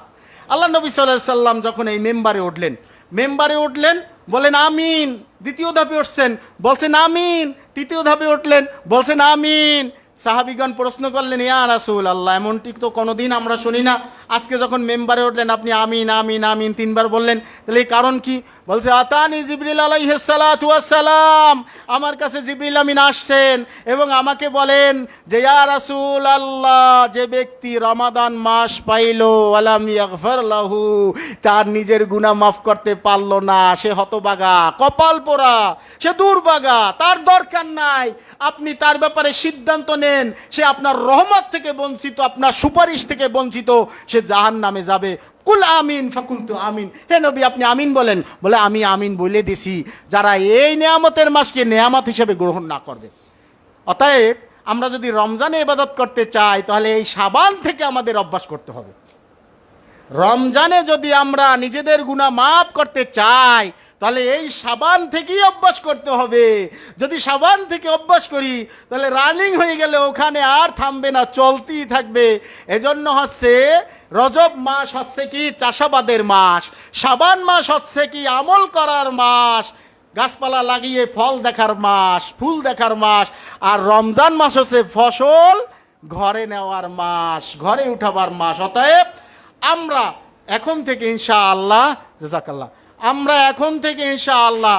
আল্লাহ নবী সাল্লাল্লাহু আলাইহি সাল্লাম যখন এই মেম্বারে উঠলেন বলেন আমিন, দ্বিতীয় ধাপে উঠছেন, বলছেন আমিন। তৃতীয় ধাপে উঠলেন, বলছেন আমিন। সাহাবিগণ প্রশ্ন করলেন, ইয়া রাসূলুল্লাহ, এমনটি তো কোনোদিন আমরা শুনি না, আজকে যখন মেম্বারে উঠলেন আপনি আমিন আমিন আমিন তিনবার বললেন, তাহলে এই কারণ কি? বলছে আতানি জিবরিল আলাইহিস সালাতু ওয়াস সালাম, আমার কাছে জিবরিল আমিন আসছেন এবং আমাকে বলেন যে ইয়া রাসূলুল্লাহ, যে ব্যক্তি রমাদান মাস পাইল ওয়ালাম ইয়াগফির লাহু, তার নিজের গুনাহ মাফ করতে পারল না, সে হতভাগা, কপাল পোড়া, সে দুর্ভাগা, তার দরকার নাই। আপনি তার ব্যাপারে সিদ্ধান্ত নেন, সে আপনার রহমত থেকে বঞ্চিত, আপনার সুপারিশ থেকে বঞ্চিত, সে জাহান্নামে যাবে। কুল আমিন ফাকুলতু আমিন, হে নবী আপনি আমিন বলেন। বলে আমি আমিন বলে দিছি, যারা এই নেয়ামতের মাসকে নেয়ামত হিসেবে গ্রহণ না করবে। অতএব আমরা যদি রমজানে ইবাদত করতে চাই, তাহলে এই শাবান থেকে আমাদের অভ্যাস করতে হবে। রমজানে যদি আমরা নিজেদের গুনাহ মাফ করতে চাই, তাহলে এই শাবান থেকেই অভ্যাস করতে হবে। যদি শাবান থেকে অভ্যাস করি, তাহলে রানিং হয়ে গেলে ওখানে আর থামবে না, চলতেই থাকবে। এজন্য হচ্ছে রজব মাস হচ্ছে কি চাষাবাদের মাস, শাবান মাস হচ্ছে কি আমল করার মাস, গাছপালা লাগিয়ে ফল দেখার মাস, ফুল দেখার মাস। আর রমজান মাস হচ্ছে ফসল ঘরে নেওয়ার মাস, ঘরে উঠাবার মাস। অতএব আমরা এখন থেকে ইনশাআল্লাহ, জাযাকাল্লাহ, আমরা এখন থেকে ইনশাআল্লাহ,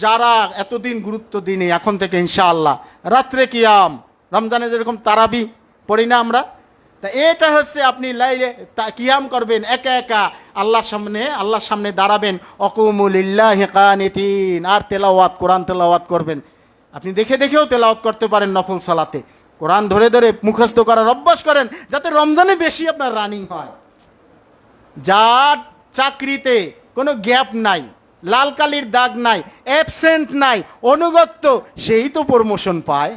যারা এতদিন গুরুত্ব দিইনি, এখন থেকে ইনশাআল্লাহ রাত্রে কিয়াম, রমজানে যেরকম তারাবি পড়ি না আমরা, তা এটা হচ্ছে আপনি লাইলে কিয়াম করবেন, একা একা আল্লাহর সামনে দাঁড়াবেন, অকুমু লিল্লাহি কানিতিন, আর তেলাওয়াত, কোরআন তেলাওয়াত করবেন। আপনি দেখে দেখেও তেলাওয়াত করতে পারেন নফল সালাতে, কোরআন ধরে ধরে মুখস্থ করার অভ্যাস করেন, যাতে রমজানে বেশি আপনার রানিং হয়। যার চাকরিতে কোনো গ্যাপ নাই, লাল কালির দাগ নাই, অ্যাবসেন্ট নাই, অনুগত্য, সেই তো প্রমোশন পায়,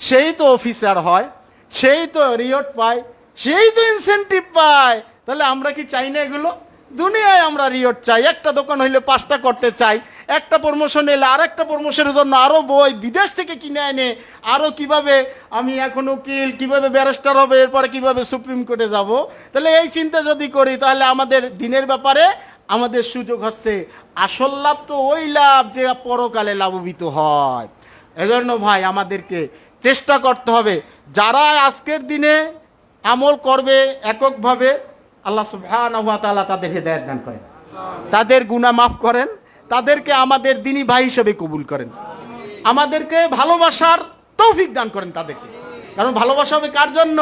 সেই তো অফিসার হয়, সেই তো রিওয়ার্ড পায়, সেই তো ইনসেন্টিভ পায়। তাহলে আমরা কি চাই না এগুলো? দুনিয়ায় আমরা রিওয়ার্ড চাই, একটা দোকান হইলে 5টা করতে চাই, একটা প্রমোশন এলে আর একটা প্রমোশনের জন্য আরও বই বিদেশ থেকে কিনে এনে আরও কিভাবে আমি এখন উকিল, কীভাবে ব্যারিস্টার হবে, এরপরে কিভাবে সুপ্রিম কোর্টে যাব। তাহলে এই চিন্তা যদি করি, তাহলে আমাদের দিনের ব্যাপারে আমাদের সুযোগ হচ্ছে আসল লাভ তো ওই লাভ যে পরকালে লাভবিত হয়। এজন্য ভাই আমাদেরকে চেষ্টা করতে হবে, যারা আজকের দিনে আমল করবে এককভাবে, আল্লাহ সুবহানাহু ওয়া তাআলা তাদের হেদায়েত দান করেন, তাদের গুনাহ মাফ করেন, তাদেরকে আমাদের দ্বীনী ভাই হিসেবে কবুল করেন, আমাদেরকে ভালোবাসার তৌফিক দান করেন তাদেরকে। কারণ ভালোবাসা হবে কার জন্য?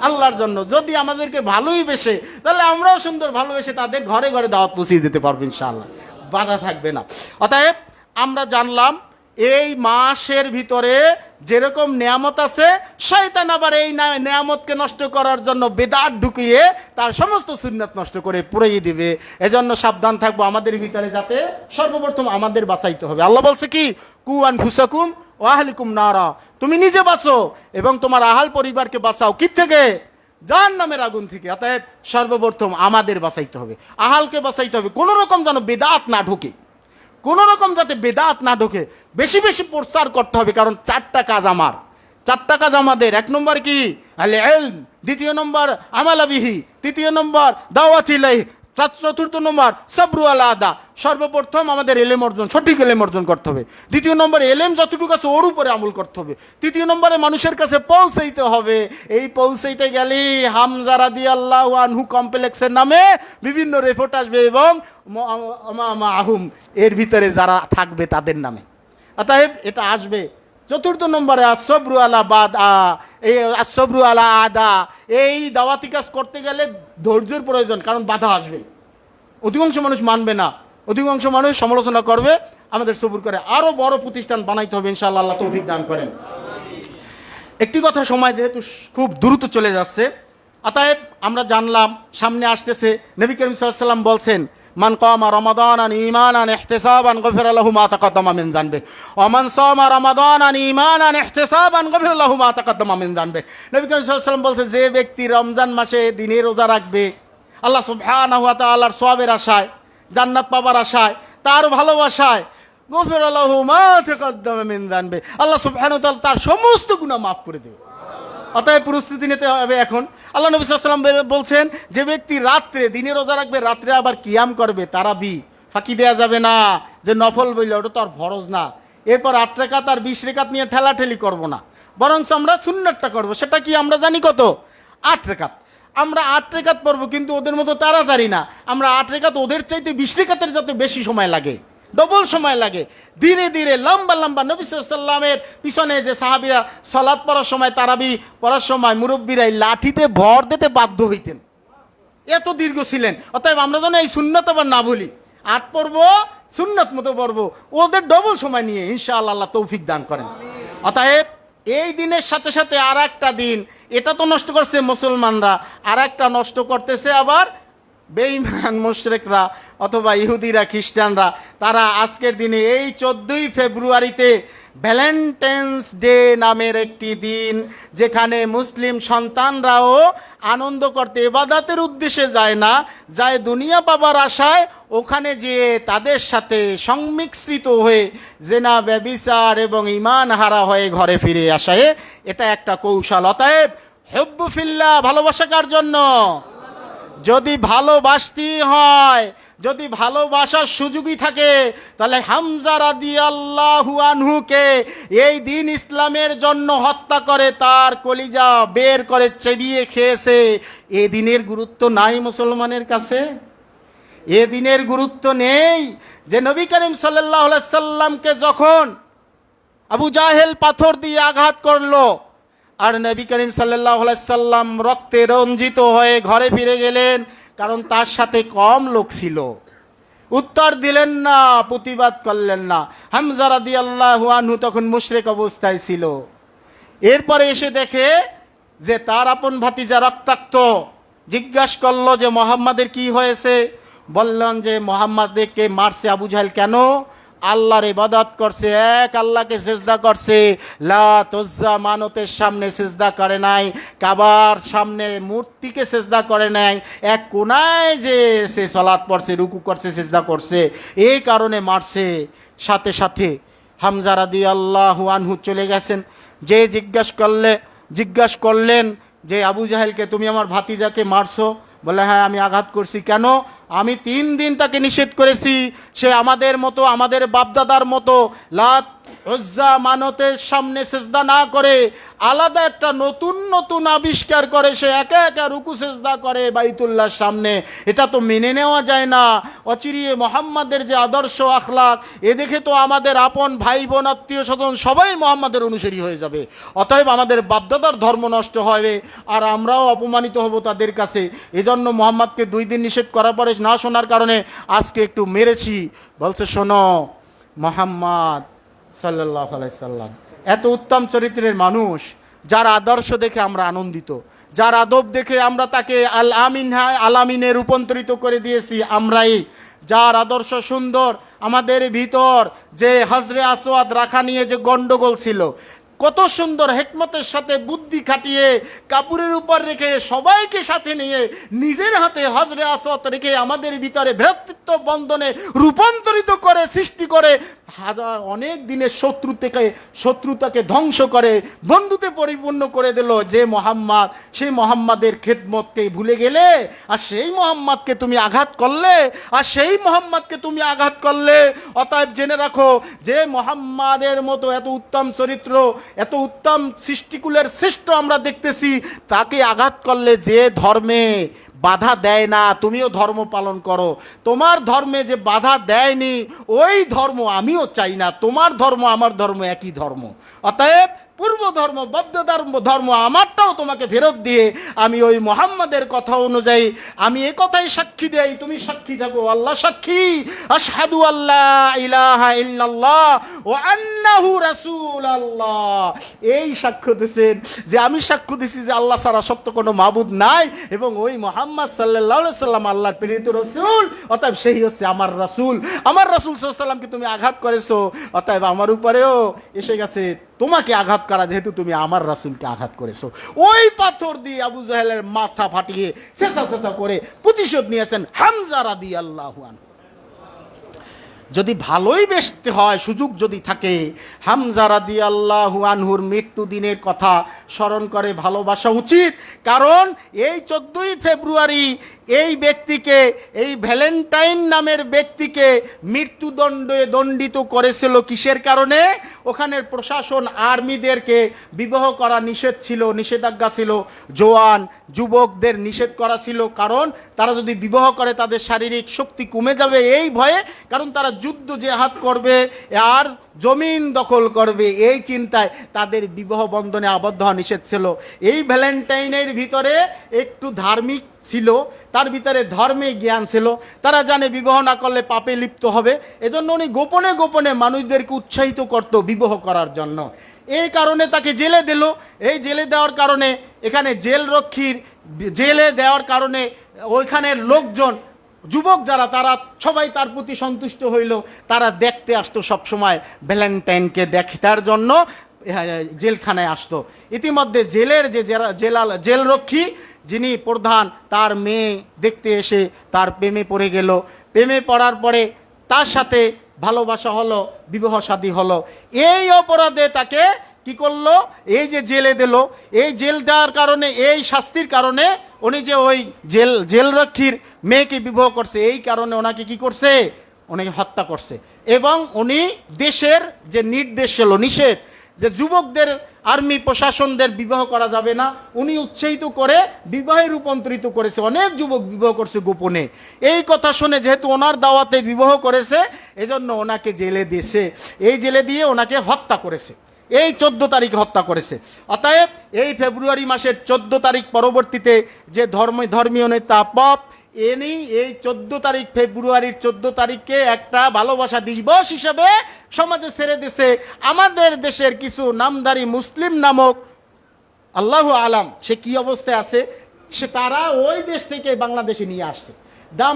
আল্লাহর জন্য। যদি আমাদেরকে ভালোই বেসে, তাহলে আমরাও সুন্দর ভালোবেসে তাদের ঘরে ঘরে দাওয়াত পৌঁছে দিতে পারবো ইনশাআল্লাহ, বাধা থাকবে না। অতএব আমরা জানলাম এই মাসের ভিতরে যেরকম নেয়ামত আছে, শয়তান আবার এই নেয়ামতকে নষ্ট করার জন্য বেদাত ঢুকিয়ে তার সমস্ত সুন্নাত নষ্ট করে পুড়িয়ে দিবে। এজন্য সাবধান থাকবো আমাদের ভিতরে, যাতে সর্বপ্রথম আমাদের বাঁচাইতে হবে। আল্লাহ বলছে কি, কু আনফুসাকুম ওয়া আহলিকুম নারা, তুমি নিজে বাঁচো এবং তোমার আহাল পরিবারকে বাঁচাও কি থেকে? জাহান্নামের আগুন থেকে। অতএব সর্বপ্রথম আমাদের বাঁচাইতে হবে, আহালকে বাঁচাইতে হবে, কোনো রকম যেন বেদাত না ঢোকে, কোনো রকম যাতে বেদাত না ঢোকে। বেশি বেশি প্রচার করতে হবে, কারণ 4টা কাজ আমাদের। 1 নম্বর কি? আল ইলম, 2 নম্বর আমাল বিহি, 3 নম্বর দাওয়াত ইলাইহি, 4 নম্বর সবরু আলা আদা। সর্বপ্রথম আমাদের এলেম অর্জন, সঠিক এলেম অর্জন করতে হবে। 2 নম্বর এলেম যতটুকু আছে ওর উপরে আমল করতে হবে। 3 নম্বরে মানুষের কাছে পৌঁছাইতে হবে। এই পৌঁছাইতে গেলে হামজা রাদিয়াল্লাহু আনহু কমপ্লেক্সের নামে বিভিন্ন রিপোর্ট আসবে এবং আহুম এর ভিতরে যারা থাকবে তাদের নামে। অতএব এটা আসবে। 4 নম্বরে আসবরু আলা আসবরু আলা আদা। এই দাওয়াতি কাজ করতে গেলে ধৈর্যের প্রয়োজন, কারণ বাধা আসবে, অধিকাংশ মানুষ মানবে না, অধিকাংশ মানুষ সমালোচনা করবে। আমাদের সবুর করে আরও বড় প্রতিষ্ঠান বানাইতে হবে ইনশাআল্লাহ, আল্লাহ তৌফিক দান করেন। একটি কথা, সময় যেহেতু খুব দ্রুত চলে যাচ্ছে, অতএব আমরা জানলাম সামনে আসতেছে। নবী করিম সাল্লাল্লাহু আলাইহি ওয়াসাল্লাম বলছেন, মান কামা রমাদানান ঈমানান ইহতিসাবান গফিরা লাহু মা তাকাদ্দামা মিন যানবি ওয়া মান সামা রমাদানান ঈমানান ইহতিসাবান গফিরা লাহু মা তাকাদ্দামা মিন যানবি। নবী করিম সাল্লাল্লাহু আলাইহি ওয়াসাল্লাম বলছে, যে ব্যক্তি রমজান মাসে দিনের রোজা রাখবে আল্লাহ সুবহানাহু ওয়া তাআলার সওয়াবের আশায়, জান্নাত পাবার আশায়, তার ভালোবাসায়, গফিরা লাহু মা তাকাদ্দামা মিন যানবি, আল্লাহ সুবহানাহু ওয়া তাআলা তার সমস্ত গুনাহ মাফ করে দেবে। অতএব প্রস্তুতি নিতে হবে এখন। আল্লাহ নবী সাল্লাল্লাহু আলাইহি ওয়াসাল্লাম বলছেন, যে ব্যক্তি রাত্রে দিনে রোজা রাখবে, রাত্রে আবার কিয়াম করবে, তারাবি ফাঁকি দেওয়া যাবে না যে নফল বইলে ওটা তো আর ফরজ না, এরপর 8 রাকাত আর 20 রাকাত নিয়ে ঠেলাঠেলি করব না, বরং আমরা সুন্নাতটা করব। সেটা কি আমরা জানি কত? 8 রাকাত। আমরা 8 রাকাত পড়ব, কিন্তু ওদের মতো তাড়াতাড়ি না। আমরা 8 রাকাত ওদের চাইতে 20 রাকাতের যাতে বেশি সময় লাগে, ডবল সময় লাগে, ধীরে ধীরে লম্বা লম্বা। নবী সাল্লাল্লাহু আলাইহি ওয়াসাল্লামের পিছনে যে সাহাবীরা সালাত পড়ার সময়, তারাবি পড়ার সময় মুরব্বীরাই লাঠিতে ভর দিতে বাধ্য হইতেন, এত দীর্ঘ ছিলেন। অতএব আমরা যেন এই সুন্নাত আবার না ভুলি, 8 পড়ব, সুন্নাত মতো পড়ব, ওদের ডবল সময় নিয়ে ইনশাআল্লাহ আল্লাহ তৌফিক দান করেন। অতএব এই দিনের সাথে সাথে আর একটা দিন, এটা তো নষ্ট করছে মুসলমানরা, আর একটা নষ্ট করতেছে আবার বেঈমান মুশরিকরা অথবা ইহুদিরা, খ্রিস্টানরা। তারা আজকের দিনে এই 14ই ফেব্রুয়ারিতে ভ্যালেন্টাইন্স ডে নামের একটি দিন, যেখানে মুসলিম সন্তানরাও আনন্দ করতে ইবাদতের উদ্দেশ্যে যায় না, যায় দুনিয়া পাবার আশায়, ওখানে যেয়ে তাদের সাথে সংমিশ্রিত হয়ে জেনা, ব্যভিচার এবং ঈমান হারা হয়ে ঘরে ফিরে আসায় এটা একটা কৌশল। অতএব হুব্বু ফিল্লাহ, ভালোবাসা কার জন্য? যদি ভালোবাসতেই হয়, যদি ভালোবাসার সুযোগই থাকে, তাহলে হামজা রাদিয়াল্লাহু আনহুকে এই দিন ইসলামের জন্য হত্যা করে তার কলিজা বের করে চেবিয়ে খেয়েছে। এ দিনের গুরুত্ব নাই মুসলমানের কাছে? এ দিনের গুরুত্ব নেই যে নবী করিম সাল্লাল্লাহু আলাইহি সাল্লামকে যখন আবু জাহেল পাথর দিয়ে আঘাত করলো, আর নবী করিম সাল্লাল্লাহু আলাইহি সাল্লাম রক্তে রঞ্জিত হয়ে ঘরে ফিরে গেলেন, কারণ তার সাথে কম লোক ছিল। উত্তর দিলেন না, প্রতিবাদ করলেন না। হামজা রাদিয়াল্লাহু আনহু তখন মুশরিক অবস্থায় ছিল। এরপরে এসে দেখে যে তার আপন ভাতিজা রক্তাক্ত। জিজ্ঞাসা করলো যে মুহাম্মাদের কি হয়েছে? বললেন যে মুহাম্মাদকে মারছে আবু জাহেল। কেন? আল্লাহর ইবাদত করছে, এক আল্লাহকে সিজদা করছে, লাত উজ্জা মানতের সামনে সিজদা করে নাই, কাবার সামনে মূর্তিকে সিজদা করে নাই, এক কোনায় যে সে সালাত পড়ছে, রুকু করছে, সিজদা করছে, এই কারণে মারছে। সাথে সাথে হামজা রাদিয়াল্লাহু আনহু চলে গেছেন। যে জিজ্ঞাসা করলেন যে আবু জাহেলকে, তুমি আমার ভাতিজাকে মারছো? বলে হ্যাঁ, আমি আঘাত করছি। কেন? আমি 3 দিন তাকে নিষেধ করেছি সে আমাদের মতো, আমাদের বাপদাদার মতো লাত উজ্জা মানতের সামনে সিজদা না করে আলাদা একটা নতুন আবিষ্কার করে সে একা একা রুকু সিজদা করে বাইতুল্লাহর সামনে। এটা তো মেনে নেওয়া যায় না। অচিরিয়ে মুহাম্মাদের যে আদর্শ আখলাক, এ দেখে তো আমাদের আপন ভাই বোন আত্মীয় স্বজন সবাই মুহাম্মাদের অনুসারী হয়ে যাবে। অতএব আমাদের বাপদাদার ধর্ম নষ্ট হবে আর আমরাও অপমানিত হব তাদের কাছে। এজন্য মুহাম্মাদকে 2 দিন নিষেধ করার পরে না শোনার কারণে আজকে একটু মেরেছি। বলছে শোনো, মুহাম্মদ সাল্লাল্লাহু আলাইহি সাল্লাম এত উত্তম চরিত্রের মানুষ, যার আদর্শ দেখে আমরা আনন্দিত, যার আদব দেখে আমরা তাকে আল আমিন আলামিনে রূপান্তরিত করে দিয়েছি আমরাই। যার আদর্শ সুন্দর, আমাদের ভিতর যে হজরে আসওয়াদ রাখা নিয়ে যে গন্ডগোল ছিল, কত সুন্দর হেকমতের সাথে বুদ্ধি খাটিয়ে কাপড়ের উপর রেখে সবাইকে সাথে নিয়ে নিজের হাতে হজরে আসওয়াদ রেখে আমাদের ভিতরে ভ্রাতৃত্ব বন্ধনে রূপান্তরিত করে, সৃষ্টি করে, অনেক দিনের শত্রুতাকে ধ্বংস করে বন্ধুতে পরিপূর্ণ করে দিল যে মুহাম্মদ। সেই মুহাম্মাদের খেদমতকে ভুলে গেলে, আর সেই মুহাম্মদকে তুমি আঘাত করলে, অতএব জেনে রাখো যে মুহাম্মাদের মতো এত উত্তম চরিত্র, এত উত্তম সৃষ্টিকুলের শ্রেষ্ঠ আমরা দেখতেছি, তাকে আঘাত করলে যে ধর্মে বাধা দেয় না, তুমিও ধর্ম পালন করো। তোমার ধর্মে যে বাধা দেয়নি ওই ধর্ম আমিও চাই না। তোমার ধর্ম আমার ধর্ম একই ধর্ম। অতএব পূর্ব ধর্ম, বৌদ্ধ ধর্ম আমারটাও তোমাকে ফেরত দিয়ে আমি ওই মুহাম্মাদের কথা অনুযায়ী আমি এই কথাই সাক্ষী দেই, তুমি সাক্ষী থাকো। আল্লাহ সাক্ষী, আশহাদু আল্লা ইলাহা ইল্লাল্লাহ ওয়া আন্নাহু রাসূলুল্লাহ। এই সাক্ষ্য দিয়েছেন যে আমি সাক্ষ্য দিছি যে আল্লাহ ছাড়া সত্য কোনো মাবুদ নাই এবং ওই মুহাম্মদ সাল্লাল্লাহু আলাইহি সাল্লাম আল্লাহর প্রেরিত রাসূল। অতএব সেই হচ্ছে আমার রাসূল। আমার রাসূল সাল্লাল্লাহু আলাইহি সাল্লামকে তুমি আঘাত করেছো, অতএব আমার উপরেও এসে গেছে তোমাকে আঘাত করা, যেহেতু তুমি আমার রাসূলকে আঘাত করেছো। ওই পাথর দিয়ে আবু জাহেলের মাথা ফাটিয়ে ছেঁচা করে প্রতিশোধ নিয়েছেন হামজা রাদিয়াল্লাহু আনহু। যদি ভালোই বেসতে হয়, সুযোগ যদি থাকে, হামজা রাদিয়াল্লাহু আনহুর মৃত্যু দিনের কথা স্মরণ করে ভালোবাসা উচিত। কারণ এই 14ই ফেব্রুয়ারি এই ব্যক্তিকে, এই ভ্যালেন্টাইন নামের ব্যক্তিকে মৃত্যুদণ্ডে দণ্ডিত করেছিল কিসের কারণে? ওখানের প্রশাসন আর্মিদেরকে বিবাহ করা নিষেধ ছিল, নিষেধাজ্ঞা ছিল, জোয়ান যুবকদের নিষেধ করা ছিল। কারণ তারা যদি বিবাহ করে তাদের শারীরিক শক্তি কমে যাবে এই ভয়ে, কারণ তারা যুদ্ধ জেহাদ করবে আর জমিন দখল করবে, এই চিন্তায় তাদের বিবাহ বন্ধনে আবদ্ধ হওয়া নিষেধ ছিল। এই ভ্যালেন্টাইনের ভিতরে একটু ধার্মিক ছিল, তার ভিতরে ধর্মে জ্ঞান ছিল, তারা জানে বিবাহ না করলে পাপে লিপ্ত হবে, এজন্য উনি গোপনে গোপনে মানুষদেরকে উৎসাহিত করত বিবাহ করার জন্য। এই কারণে তাকে জেলে দিল। এই জেলে দেওয়ার কারণে, এখানে জেলে দেওয়ার কারণে ওইখানের লোকজন, যুবক যারা, তারা সবাই তার প্রতি সন্তুষ্ট হইল। তারা দেখতে আসতো সবসময়, ভ্যালেন্টাইনকে দেখার জন্য জেলখানায় আসতো। ইতিমধ্যে জেলের যে জেলরক্ষী যিনি প্রধান, তার মেয়ে দেখতে এসে তার প্রেমে পড়ে গেল। প্রেমে পড়ার পরে তার সাথে ভালোবাসা হলো, বিবাহ শাদী হলো। এই অপরাধে তাকে কি করলো? এই যে জেলে দিল, এই জেল দেওয়ার কারণে, এই শাস্তির কারণে উনি যে ওই জেলরক্ষীর মেয়েকে বিবাহ করছে, এই কারণে ওনাকে কি করছে? ওনাকে হত্যা করছে। এবং উনি দেশের যে নির্দেশ ছিল, নিষেধ, যে যুবকদের, আর্মি প্রশাসনদের বিবাহ করা যাবে না, উনি উৎসাহিত করে বিবাহে রূপান্তরিত করেছে। অনেক যুবক বিবাহ করছে গোপনে। এই কথা শুনে যেহেতু ওনার দাওয়াতে বিবাহ করেছে, এজন্য ওনাকে জেলে দিয়েছে। এই জেলে দিয়ে ওনাকে হত্যা করেছে। এই 14 তারিখে হত্যা করেছে। অতএব এই ফেব্রুয়ারি মাসের 14 তারিখ পরবর্তীতে যে ধর্মীয় নেতা পপ এনি এই 14 তারিখ, ফেব্রুয়ারির 14 তারিখকে একটা ভালোবাসা দিবস হিসাবে সমাজে ছেড়ে দিছে। আমাদের দেশের কিছু নামধারী মুসলিম নামক, আল্লাহু আলাম সে কি অবস্থায় আছে, সে তারা ওই দেশ থেকে বাংলাদেশে নিয়ে আসছে।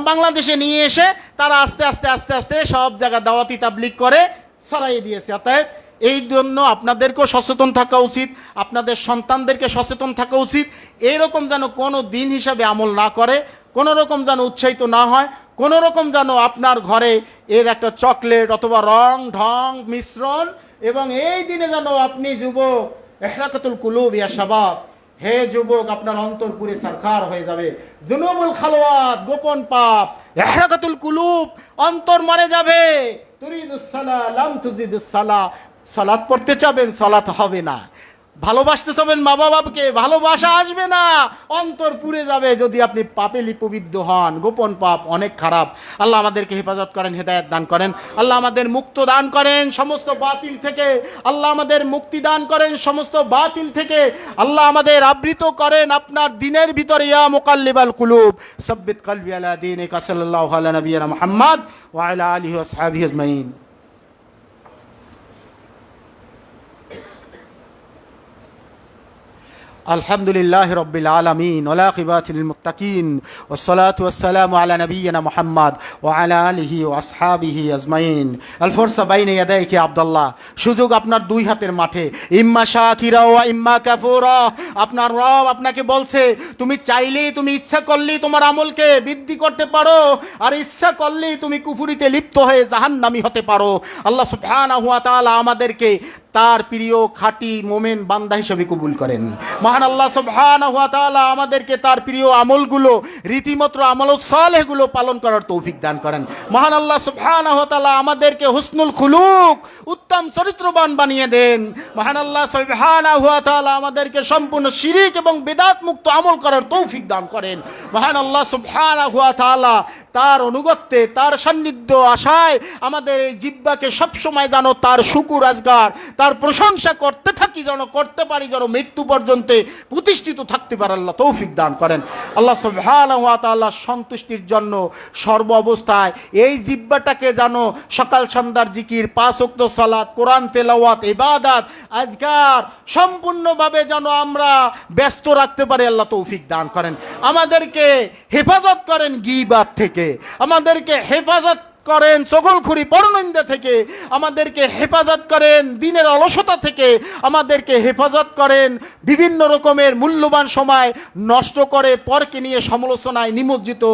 বাংলাদেশে নিয়ে এসে তারা আস্তে আস্তে আস্তে আস্তে সব জায়গায় দাওয়াতি তাবলীগ করে ছড়াইয়ে দিয়েছে। অতএব এই জন্য আপনাদেরকেও সচেতন থাকা উচিত, আপনাদের সন্তানদেরকে সচেতন থাকা উচিত। এইরকম যেন কোনো দিন হিসাবে আমল না করে, কোনো রকম যেন উৎসাহিত না হয়, কোনো রকম যেন আপনার ঘরে এর একটা চকলেট অথবা রং ঢং মিশ্রণ, এবং এই দিনে যেন আপনি যুবক, ইহরাকাতুল কুলুব ইয়া শাবাব, হে যুবক, আপনার অন্তর পুরে সারখার হয়ে যাবে। যুনুবুল খালওয়াত, গোপন পাপ, ইহরাকাতুল কুলুব, অন্তর মরে যাবে। তুরিদুস সালাহ লাম তুজিদুস সালাহ, সালাত পড়তে চাবেন, সালাত হবে না। ভালোবাসতে চাবেন মা বাবাকে, ভালোবাসা আসবে না, অন্তর পুড়ে যাবে যদি আপনি পাপে লিপিবদ্ধ হন। গোপন পাপ অনেক খারাপ। আল্লাহ আমাদেরকে হেফাজত করেন, হেদায়েত দান করেন। আল্লাহ আমাদের মুক্ত দান করেন সমস্ত বাতিল থেকে। আল্লাহ আমাদের মুক্তি দান করেন সমস্ত বাতিল থেকে। আল্লাহ আমাদের আবৃত করেন আপনার দিনের ভিতরে। ইয়া মুকাল্লিবাল কুলুব সাব্বিত কলবি আলা দীনিকা, সাল্লাল্লাহু আলা নবিয়িনা মুহাম্মদ ওয়া আলা আলিহি ওয়া আসহাবিহি আজমাইন। আলহামদুলিল্লাহ রব্বিল আলামিন ওয়া আকিবাতুল লিল মুত্তাকিন ওয়াসসালাতু ওয়াসসালামু আলা নাবিয়িনা মুহাম্মদ ওয়া আলা আলিহি ওয়া আসহাবিহি আজমাইন। আল ফুরসা বাইনা ইয়াদাইকি আব্দুল্লাহ, সুযোগ আপনার দুই হাতের মাঠে। ইম্মা শাকিরা ওয়া ইম্মা কাফুরা। আপনার রব আপনাকে বলছে, তুমি চাইলেই, তুমি ইচ্ছা করলেই তোমার আমলকে বৃদ্ধি করতে পারো, আর ইচ্ছা করলেই তুমি কুফরিতে লিপ্ত হয়ে জাহান্নামী হতে পারো। আল্লাহ সুবহানাহু ওয়া তাআলা আমাদেরকে তার প্রিয় খাঁটি মোমেন বান্দা হিসেবে কবুল করেন। মহান আল্লাহ সুবহানাহু ওয়া তাআলা আমাদেরকে তার প্রিয় আমলগুলো, রীতিমতো আমল সালেহগুলো পালন করার তৌফিক দান করেন। মহান আল্লাহ সুবহানাহু ওয়া তাআলা আমাদেরকে হুসনুল খুলুক, উত্তম চরিত্রবান বানিয়ে দেন। মহান আল্লাহ সুবহানাহু ওয়া তাআলা আমাদেরকে সম্পূর্ণ শিরিক এবং বিদআত মুক্ত আমল করার তৌফিক দান করেন। মহান আল্লাহ সুবহানাহু ওয়া তাআলা তার অনুগত্যে, তার সান্নিধ্য আশায় আমাদের এই জিহ্বাকে সবসময় যেন তার শুকুর আজগার, তার প্রশংসা করতে থাকি, যেন করতে পারি, যেন মৃত্যু পর্যন্ত প্রতিষ্ঠিত থাকতে পারে। আল্লাহ তৌফিক দান করেন। আল্লাহ সুবহানাহু ওয়া তাআলা সন্তুষ্টির জন্য সর্ব অবস্থায় এই জিহ্বাটাকে যেন সকাল সন্ধ্যার জিকির, 5 ওয়াক্ত সালাত, কোরআন তেলাওয়াত, ইবাদত, আজকার সম্পূর্ণভাবে যেন আমরা ব্যস্ত রাখতে পারি। আল্লাহ তৌফিক দান করেন। আমাদেরকে হেফাজত করেন গীবাত থেকে, আমাদেরকে হেফাজত করেন চগলখুরি পরনিন্দা থেকে, আমাদেরকে হেফাজত করেন দিনের অলসতা থেকে, আমাদেরকে হেফাজত করেন বিভিন্ন রকমের মূল্যবান সময় নষ্ট করে পরকে নিয়ে সমালোচনায় নিমজ্জিত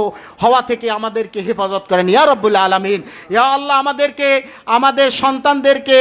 হওয়া থেকে আমাদেরকে হেফাজত করেন ইয়া রাব্বুল আলামিন। ইয়া আল্লাহ, আমাদেরকে আমাদের সন্তানদেরকে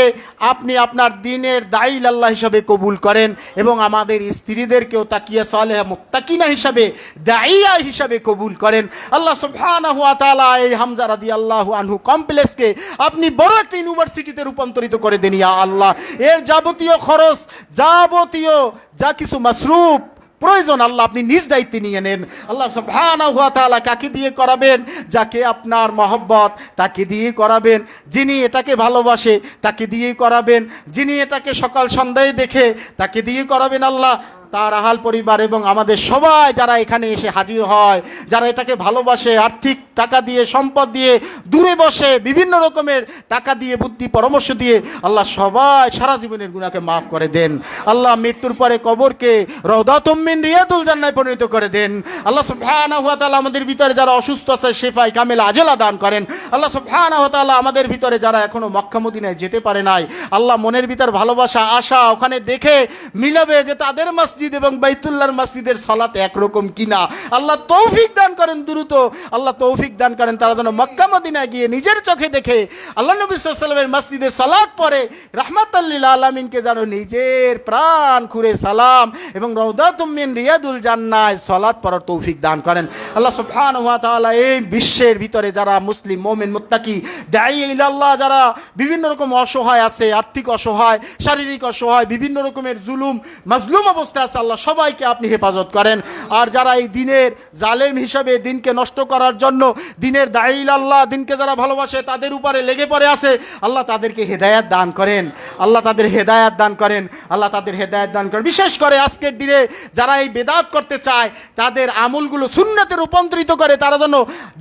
আপনি আপনার দিনের দাঈল আল্লাহ হিসাবে কবুল করেন এবং আমাদের স্ত্রীদেরকেও তাকিয়া সালেহা মুত্তাকিনা হিসাবে দাঈয়া হিসাবে কবুল করেন। আল্লাহ সুবহানাহু ওয়া তাআলা এই হামজা রাদিয়াল্লাহু আনহু কমপ্লেক্সকে আপনি বড় একটা ইউনিভার্সিটিতে রূপান্তরিত করে দেন ইয়া আল্লাহ। এর যাবতীয় খরচ, যাবতীয় যা কিছু মাসরুফ প্রয়োজন আল্লাহ আপনি নিজ দায়িত্বে নিয়ে নেন। আল্লাহ সুবহানাহু ওয়া তাআলা কাকে দিয়ে করাবেন? যাকে আপনার মহব্বত তাকে দিয়ে করাবেন, যিনি এটাকে ভালোবাসে তাকে দিয়ে করাবেন, যিনি এটাকে সকাল সন্ধ্যায় দেখে তাকে দিয়ে করাবেন আল্লাহ। তার আহাল পরিবার এবং আমাদের সবাই যারা এখানে এসে হাজির হয়, যারা এটাকে ভালোবাসে, আর্থিক টাকা দিয়ে, সম্পদ দিয়ে, দূরে বসে বিভিন্ন রকমের টাকা দিয়ে, বুদ্ধি পরামর্শ দিয়ে, আল্লাহ সবাই সারা জীবনের গুনাহকে মাফ করে দেন। আল্লাহ মৃত্যুর পরে কবরকে রওদাতুম মিন রিয়াদুল জান্নায় পরিণত করে দেন। আল্লাহ সুবহানাহু ওয়া তাআলা আমাদের ভিতরে যারা অসুস্থ আছে শেফায়ে কামেল আজেলা দান করেন। আল্লাহ সুবহানাহু ওয়া তাআলা আমাদের ভিতরে যারা এখনো মক্কা মদিনায় যেতে পারে নাই, আল্লাহ মনের ভিতর ভালোবাসা, আশা ওখানে দেখে মিলাবে যে তাদের মসজিদ এবং বাইতুল্লাহর মসজিদের সালাত একরকম কিনা, আল্লাহ তৌফিক দান করেন দ্রুত। আল্লাহ তৌফিক দান করেন তারা যেন মক্কা মদিনায় গিয়ে নিজের চোখে দেখে আল্লাহ নবী সাল্লাল্লাহু আলাইহি ওয়াসাল্লামের মসজিদে সালাত পড়ে রাহমাতাল লিল আলামিনকে যেন নিজের প্রাণ খুলে সালাম এবং রওদাতুম মিন রিয়াদুল জান্নায় সালাত পড়ার তৌফিক দান করেন। আল্লাহ সুবহানাহু ওয়া তাআলা এই বিশ্বের ভিতরে যারা মুসলিম মুমিন মুত্তাকি দাঈ ইলাল্লাহ, যারা বিভিন্ন রকম অসহায় আছে, আর্থিক অসহায়, শারীরিক অসহায়, বিভিন্ন রকমের জুলুম মাজলুম অবস্থা আছে, আল্লাহ সবাইকে আপনি হেফাজত করেন। আর যারা এই দিনের জালেম হিসাবে দিনকে নষ্ট করার জন্য, দিনের দাঈ ইলাল্লাহ, দিনকে যারা ভালোবাসে তাদের উপরে লেগে পড়ে আছে, আল্লাহ তাদেরকে হেদায়েত দান করেন। আল্লাহ তাদের হেদায়েত দান করেন। আল্লাহ তাদের হেদায়েত দান করেন। বিশেষ করে আজকের দিনে যারা এই বেদাত করতে চায় তাদের আমলগুলো সুন্নতে রূপান্তরিত করে তারা যেন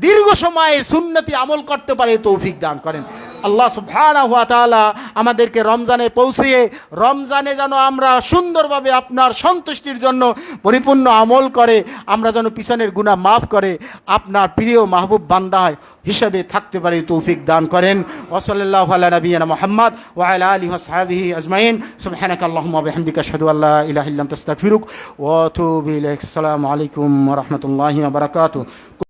দীর্ঘ সময়ে সুন্নতি আমল করতে পারে তৌফিক দান করেন। আল্লাহ সুবহানাহু ওয়া তাআলা আমাদেরকে রমজানে পৌঁছিয়ে রমজানে যেন আমরা সুন্দরভাবে আপনার সন্তুষ্টির জন্য পরিপূর্ণ আমল করে আমরা যেন পিছনের গুনাহ মাফ করে আপনার প্রিয় মাহবুব বান্দা হিসেবে থাকতে পারি তৌফিক দান করেন। ওয়া সাল্লাল্লাহু আলা নবিয়িনা মুহাম্মদ ওয়া আলা আলিহি ওয়া সাহবিহি আজমাইন। সুবহানাকা আল্লাহুম্মা ওয়া বিহামদিকা আশহাদু আল্লা ইলাহা ইল্লা আনতা আস্তাগফিরুক ওয়া আতুবু ইলাইক। আসসালামু আলাইকুম ওয়া রাহমাতুল্লাহি ওয়া বারাকাতুহু।